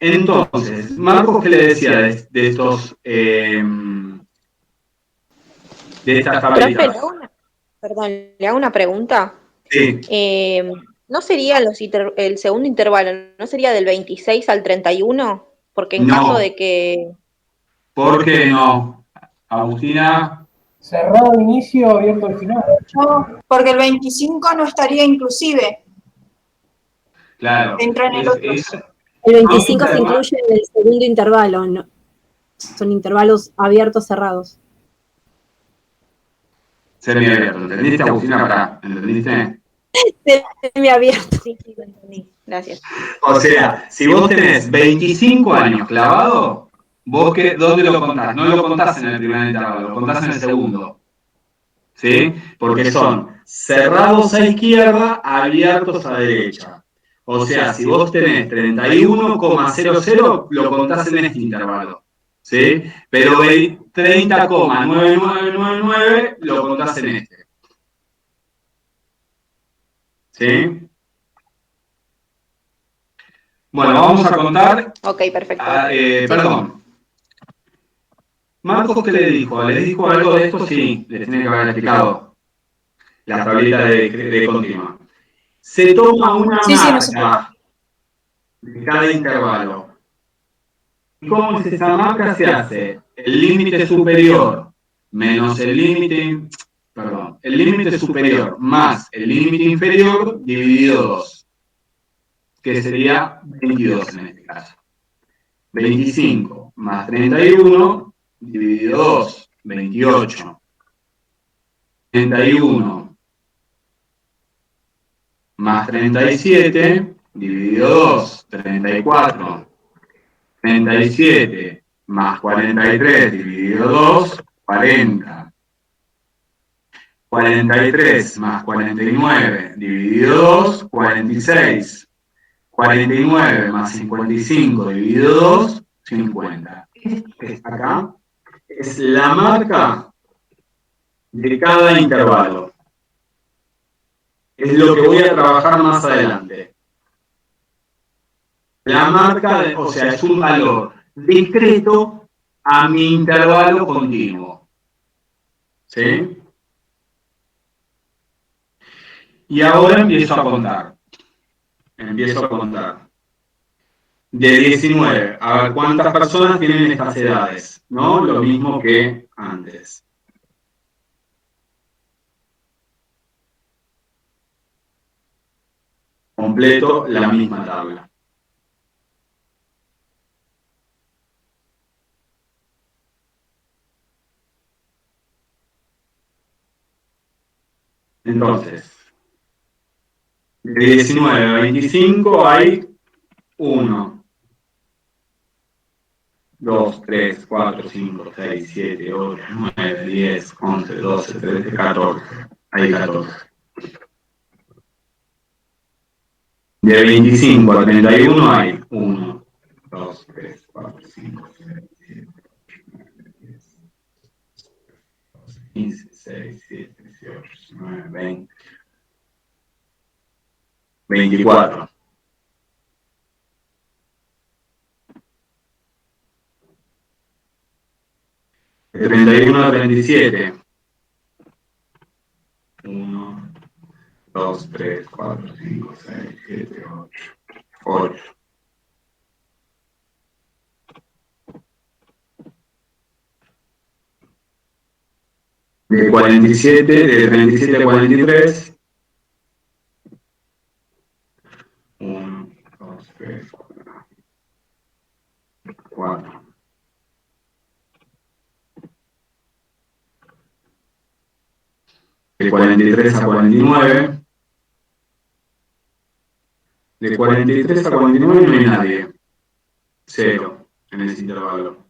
Entonces, Marcos, ¿qué le decía de estos... de estas tablitas? Perdón, le hago una pregunta. Sí. ¿No sería el segundo intervalo, no sería del 26 al 31? Porque en caso de que... ¿Por qué no? Agustina. Cerrado el inicio, abierto el final. No, porque el 25 no estaría inclusive. Claro. Entra en el otro. El 25 se incluye en el segundo intervalo, ¿no? Son intervalos abiertos, cerrados. Semiabierto, ¿entendiste, Agustina? Pará, ¿entendiste? Semiabierto. Sí, lo entendí. Gracias. O sea, si vos tenés 25 años clavado, vos ¿dónde lo contás? No lo contás en el primer intervalo, lo contás en el segundo. ¿Sí? Porque son cerrados a izquierda, abiertos a derecha. O sea, si vos tenés 31,00, lo contás en este intervalo. ¿Sí? Pero 30,9999 lo contás en este. ¿Sí? Bueno, vamos a contar. Ok, perfecto. Perdón. Marcos, ¿qué le dijo? ¿Le dijo algo de esto? Sí, les tiene que haber explicado. La tablita de continua. Se toma una marca de cada intervalo. ¿Y cómo es esa marca? Se hace el límite superior menos el límite, perdón, el límite superior más el límite inferior dividido 2, que sería 22 en este caso. 25 más 31 dividido 2, 28. 31 más 37 dividido 2, 34. 37 más 43 dividido 2, 40. 43 más 49 dividido 2, 46. 49 más 55 dividido 2, 50. Esto que está acá es la marca de cada intervalo. Es lo que voy a trabajar más adelante. La marca, o sea, es un valor discreto a mi intervalo continuo. ¿Sí? Y ahora empiezo a contar. Empiezo a contar. De 19, a ver cuántas personas tienen estas edades, ¿no? Lo mismo que antes. Completo la misma tabla. Entonces, de 19 a 25 hay 1, 2, 3, 4, 5, 6, 7, 8, 9, 10, 11, 12, 13, 14. Hay 14. De 25 a 31 hay 1, 2, 3, 4, 5, 6, 7, 8, 9, 10, 15, 16, 17, 18, 19, 20, 24. De 31 a 37. 1, 2, 3, 4, 5, 6, 7, 8. De 47, de 37 a 43. 1, 2, 3, 4. De 43 a 49. De 43 a 49 no hay nadie. 0 en ese intervalo.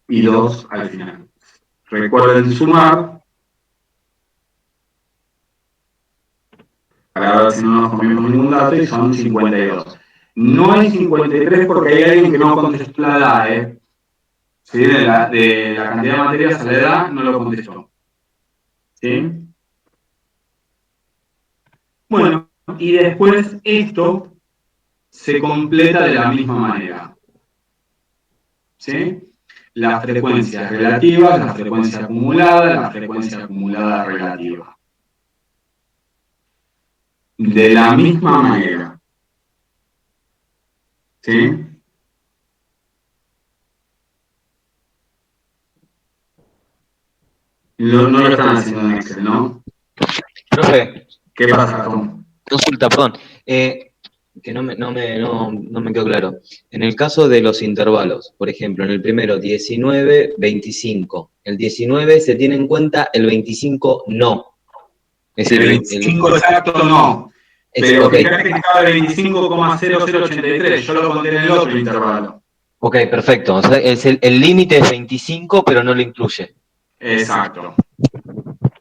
Y 2 al final. Recuerden sumar. Para ver si no nos comemos ningún dato y son 52. No hay 53 porque hay alguien que no contestó la edad, ¿sí? De la cantidad de materias a la edad no lo contestó. ¿Sí? Bueno, y después esto se completa de la misma manera. ¿Sí? Las frecuencias relativas, la frecuencia acumulada relativa. De la misma manera. ¿Sí? No lo están haciendo en Excel, ¿no? Profe. ¿Qué pasa, Tom? Consulta, perdón. Que no me quedó claro. En el caso de los intervalos, por ejemplo, en el primero 19, 25. El 19 se tiene en cuenta, el 25 no. Es decir, el 25 exacto no. Pero okay. fíjate que estaba el 25,0083. Yo lo conté en el otro intervalo. Ok, perfecto. O sea, el límite es 25, pero no lo incluye. Exacto.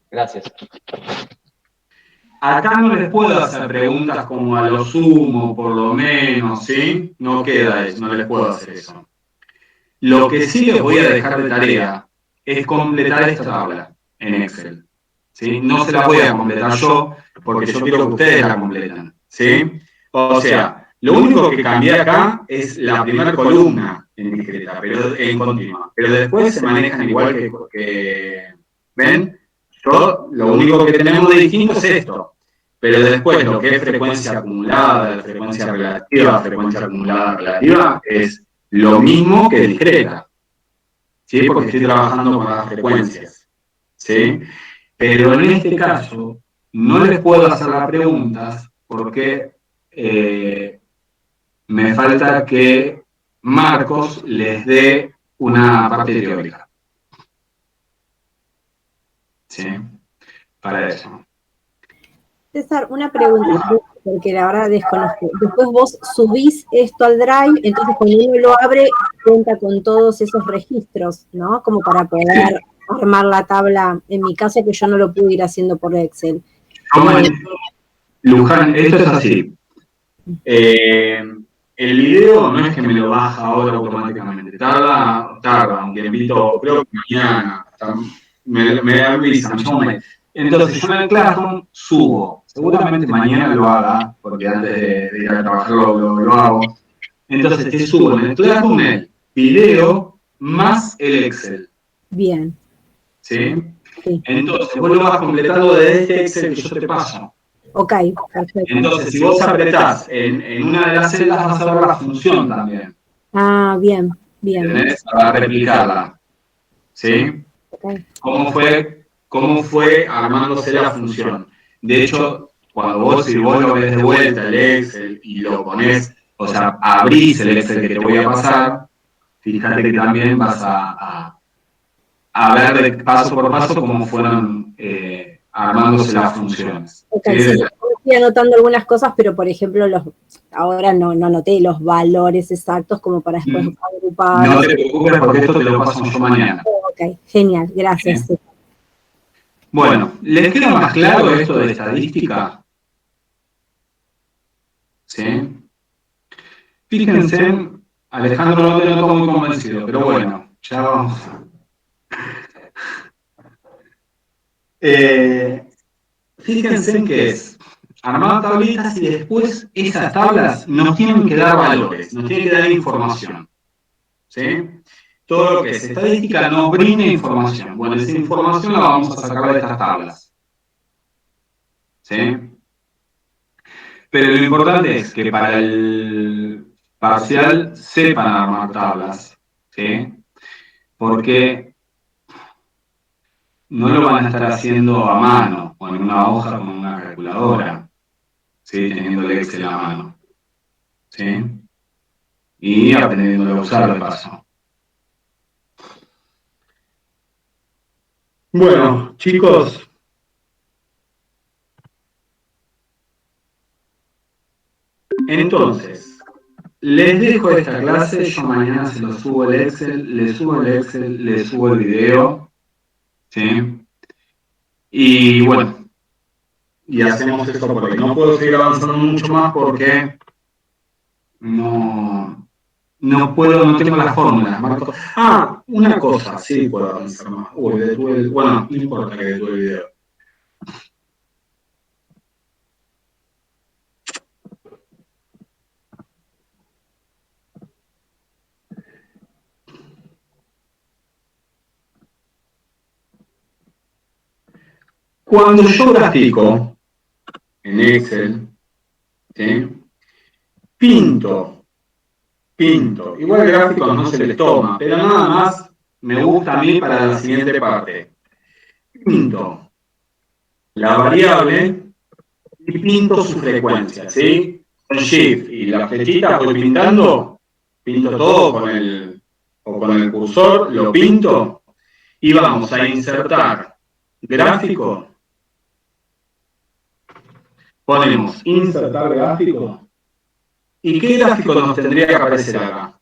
Gracias. Acá no les puedo hacer preguntas como a lo sumo, por lo menos, ¿sí? No queda eso, no les puedo hacer eso. Lo que sí les voy a dejar de tarea es completar esta tabla en Excel, ¿sí? No se la voy a completar yo, porque yo quiero que ustedes la completen, ¿sí? O sea, lo único que cambié acá es la primera columna en discreta, pero en continua. Pero después se manejan igual que ¿ven? Lo único que tenemos de distinto es esto. Pero después lo que es frecuencia acumulada, frecuencia acumulada relativa, es lo mismo que discreta. ¿Sí? Porque estoy trabajando con las frecuencias. ¿Sí? Pero en este caso, no les puedo hacer las preguntas porque me falta que Marcos les dé una parte teórica. ¿Sí? Para eso. César, una pregunta, porque la verdad desconozco. Después vos subís esto al Drive, entonces cuando uno lo abre, cuenta con todos esos registros, ¿no? Como para poder armar la tabla, en mi caso que yo no lo pude ir haciendo por Excel. Luján, esto es así. El video no es que me lo baja ahora automáticamente, tarda, aunque invito, creo que mañana, me avisan, entonces yo en el Classroom subo, seguramente mañana lo haga, porque antes de ir a trabajar lo hago, entonces te subo en el Classroom el video más el Excel. Bien. ¿Sí? Sí. Entonces vos lo vas completando desde este Excel que yo te paso. Ok, perfecto. Entonces, si vos apretás en una de las celdas, vas a ver la función también. Ah, bien, bien. ¿Entendés? Para replicarla. ¿Sí? Okay. ¿Cómo fue armándose la función? De hecho, si vos lo ves de vuelta el Excel y lo ponés, o sea, abrís el Excel que te voy a pasar, fíjate que también vas a ver de paso por paso cómo fueron armándose las funciones. Okay, sí, estoy anotando algunas cosas, pero por ejemplo, ahora no anoté los valores exactos como para después agrupar. No te preocupes porque esto te lo paso yo mañana. Ok, genial, gracias. Bien. Bueno, ¿les queda más claro esto de estadística? ¿Sí? Fíjense, Alejandro no te noto muy convencido, pero bueno, ya vamos. Fíjense que es armar tablitas y después esas tablas nos tienen que dar valores, nos tienen que dar información. ¿Sí? Todo lo que es estadística nos brinda información. Bueno, esa información la vamos a sacar de estas tablas. ¿Sí? Pero lo importante es que para el parcial sepan armar tablas. ¿Sí? Porque no lo van a estar haciendo a mano o en una hoja con una calculadora, ¿sí? Teniendo el Excel a mano, ¿sí? Y aprendiendo a usar de paso. Bueno, chicos, entonces, les dejo esta clase, yo mañana se lo subo el Excel, les subo el video, ¿sí? Y bueno, y hacemos esto porque no puedo seguir avanzando mucho más porque no tengo las fórmulas, Marco. Ah, una cosa, sí puedo avanzar más. Bueno, no importa que detuve el video. Cuando yo grafico en Excel, ¿sí? Pinto. Igual gráficos no se les toma, pero nada más me gusta a mí para la siguiente parte. Pinto la variable y pinto su frecuencia, ¿sí? Con Shift y la flechita voy pintando, pinto todo con el cursor, lo pinto y vamos a insertar gráfico. Ponemos insertar gráfico. ¿Y qué gráfico nos tendría que aparecer acá?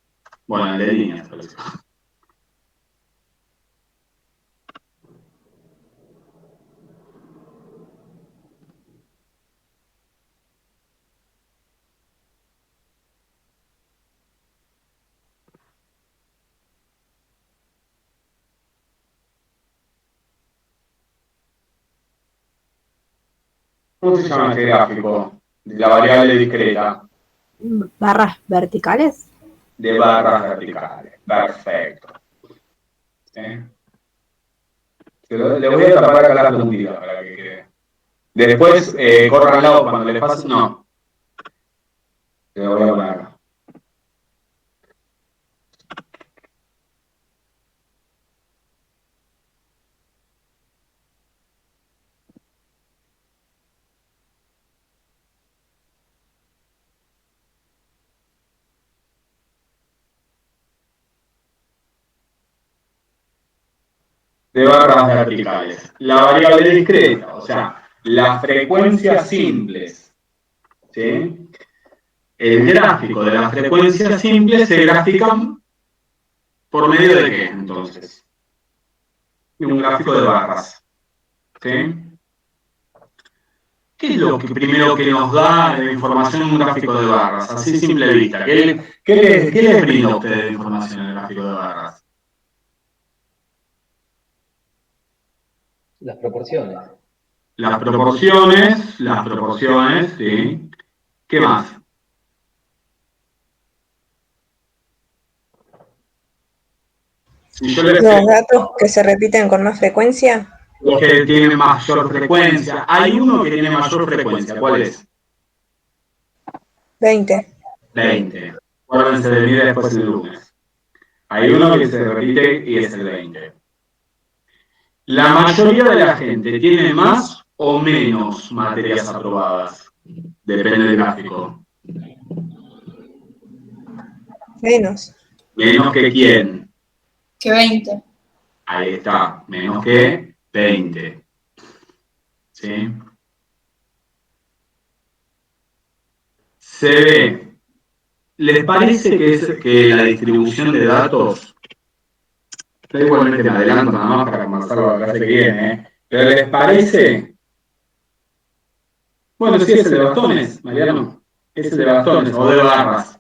Bueno, el de líneas. ¿Cómo se llama este gráfico? De la variable discreta. ¿Barras verticales? De barras verticales. Perfecto. ¿Sí? Le voy a tapar acá la puntita para que quede. Después, corran al lado cuando le pase. No. Le voy a poner acá. De barras verticales. La variable discreta, o sea, las frecuencias simples. ¿Sí? El gráfico de las frecuencias simples se grafican por medio de qué, entonces? De un gráfico de barras. ¿Sí? ¿Qué es lo que primero que nos da de información en un gráfico de barras? Así simple vista. ¿Qué les brinda a ustedes de información en el gráfico de barras? Las proporciones. Las proporciones, sí. ¿Qué más? Los datos que se repiten con más frecuencia. Los que tienen mayor frecuencia. Hay uno que tiene mayor frecuencia. ¿Cuál es? 20. 20. Acuérdense de mí después el lunes. Hay uno que se repite y es el 20. La mayoría de la gente tiene más o menos materias aprobadas. Depende del gráfico. Menos. ¿Menos que quién? Que 20. Ahí está. Menos que 20. ¿Sí? Se ve. ¿Les parece que la distribución de datos... Yo igualmente me adelanto nada más para comenzar la clase que viene, pero ¿les parece? Bueno, sí es el de bastones, Mariano. Es el de bastones o de barras.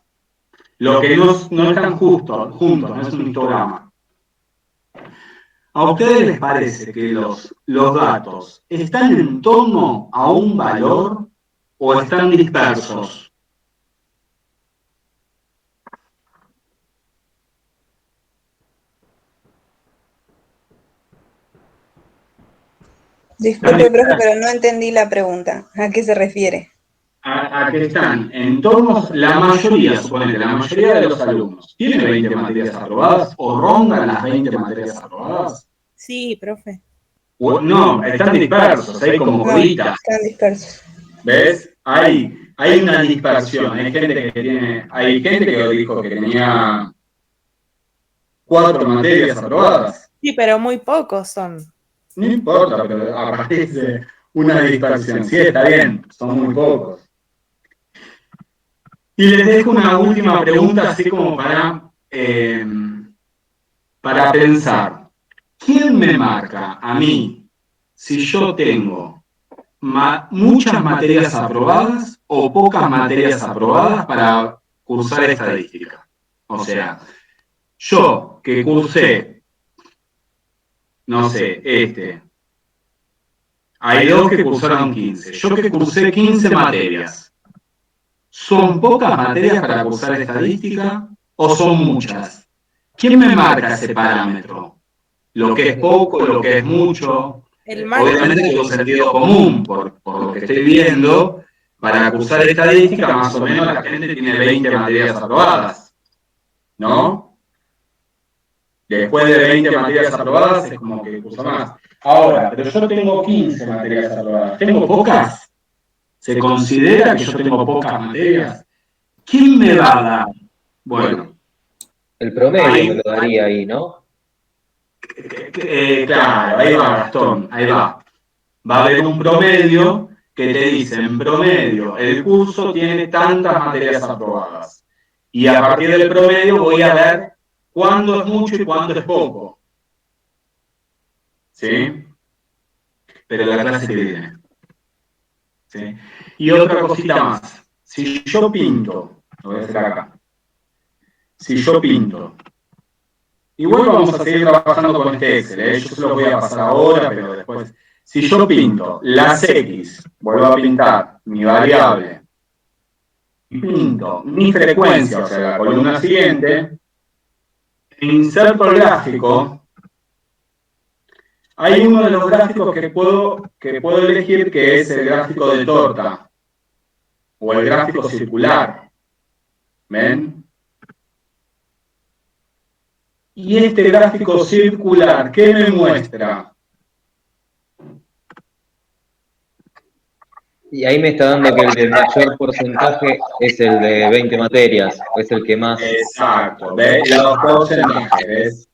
Lo que no están juntos, no es un histograma. ¿A ustedes les parece que los datos están en torno a un valor o están dispersos? Disculpe, profe, pero no entendí la pregunta. ¿A qué se refiere? A que están en torno, la mayoría, suponete, la mayoría de los alumnos, ¿tiene 20 materias aprobadas o rondan las 20 materias aprobadas? Sí, profe. No, están dispersos, hay como bolitas. Están dispersos. ¿Ves? Hay una dispersión. Hay gente que dijo que tenía 4 materias aprobadas. Sí, pero muy pocos son. No importa, pero aparece una dispersión. Sí, está bien, son muy pocos. Y les dejo una última pregunta, así como para pensar. ¿Quién me marca a mí si yo tengo muchas materias aprobadas o pocas materias aprobadas para cursar estadística? O sea, yo que cursé, no sé, hay 2 que cursaron 15. Yo que cursé 15 materias. ¿Son pocas materias para cursar estadística o son muchas? ¿Quién me marca ese parámetro? ¿Lo que es poco, lo que es mucho? Obviamente que un sentido común, por lo que estoy viendo, para cursar estadística más o menos la gente tiene 20 materias aprobadas, ¿no? Después de 20 materias aprobadas es como que cursa más. Ahora, pero yo tengo 15 materias aprobadas. ¿Tengo pocas? ¿Se considera que yo tengo pocas materias? ¿Quién me va a dar? Bueno. El promedio me lo daría ahí, ¿no? Claro, ahí va, Gastón, ahí va. Va a haber un promedio que te dice, en promedio, el curso tiene tantas materias aprobadas. Y a partir del promedio voy a ver cuándo es mucho y cuándo es poco. ¿Sí? Pero la clase que viene. ¿Sí? Y otra cosita más. Si yo pinto, lo voy a hacer acá. Si yo pinto, igual vamos a seguir trabajando con este Excel, ¿eh? Yo se lo voy a pasar ahora, pero después. Si yo pinto las X, vuelvo a pintar mi variable, y pinto mi frecuencia, o sea, la columna siguiente, e inserto el gráfico, hay uno de los gráficos que puedo elegir, que es el gráfico de torta, o el gráfico circular. ¿Ven? Y este gráfico circular, ¿qué me muestra? Y ahí me está dando que el de mayor porcentaje es el de 20 materias, es el que más... Exacto, ¿ves? Los porcentajes, ¿ves?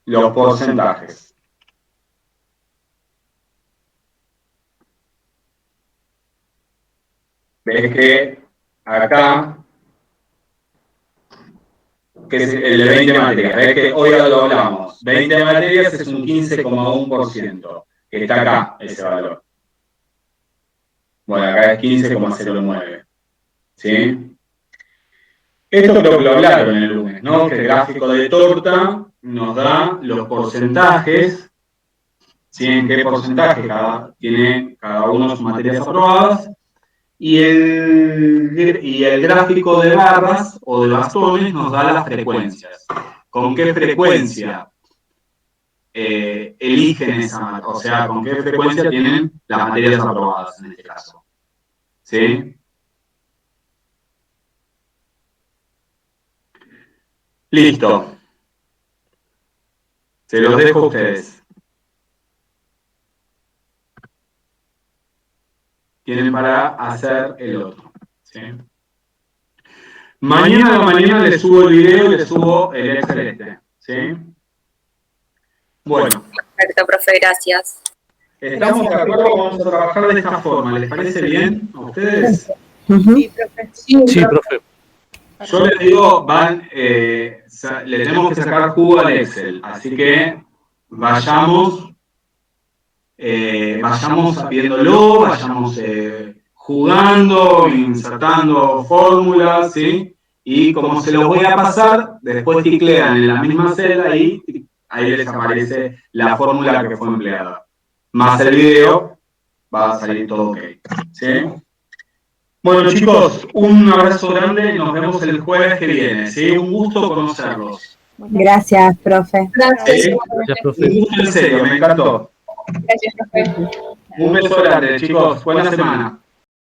Los porcentajes. ¿Ves que acá, que es el de 20 materias? ¿Ves que hoy lo hablamos? 20 materias es un 15,1%, que está acá ese valor. Bueno, acá es 15,09. ¿Sí? Esto creo que lo hablaron el lunes, ¿no? Que el gráfico de torta nos da los porcentajes, ¿sí? En qué porcentaje tiene cada uno de sus materias aprobadas, y el gráfico de barras o de bastones nos da las frecuencias. ¿Con qué frecuencia eligen esa materia? O sea, ¿con qué frecuencia tienen las materias aprobadas en este caso? ¿Sí? Listo. Se los dejo a ustedes. Tienen para hacer el otro. ¿Sí? Mañana a la mañana les subo el video y les subo el Excel este. ¿Sí? Bueno. Perfecto, profe, gracias. Estamos de acuerdo, vamos a trabajar de esta forma. ¿Les parece bien a ustedes? Sí, profe. Sí, profe. Yo les digo, le tenemos que sacar jugo al Excel, así que vayamos viéndolo, vayamos jugando, insertando fórmulas, ¿sí? Y como se los voy a pasar, después teclean en la misma celda y ahí les aparece la fórmula que fue empleada. Más el video, va a salir todo ok, ¿sí? Bueno, chicos, un abrazo grande, nos vemos el jueves que viene, ¿sí? Un gusto conocerlos. Gracias, profe. Gracias, profe. Un gusto en serio, me encantó. Gracias, profe. Un beso grande, chicos, buena semana.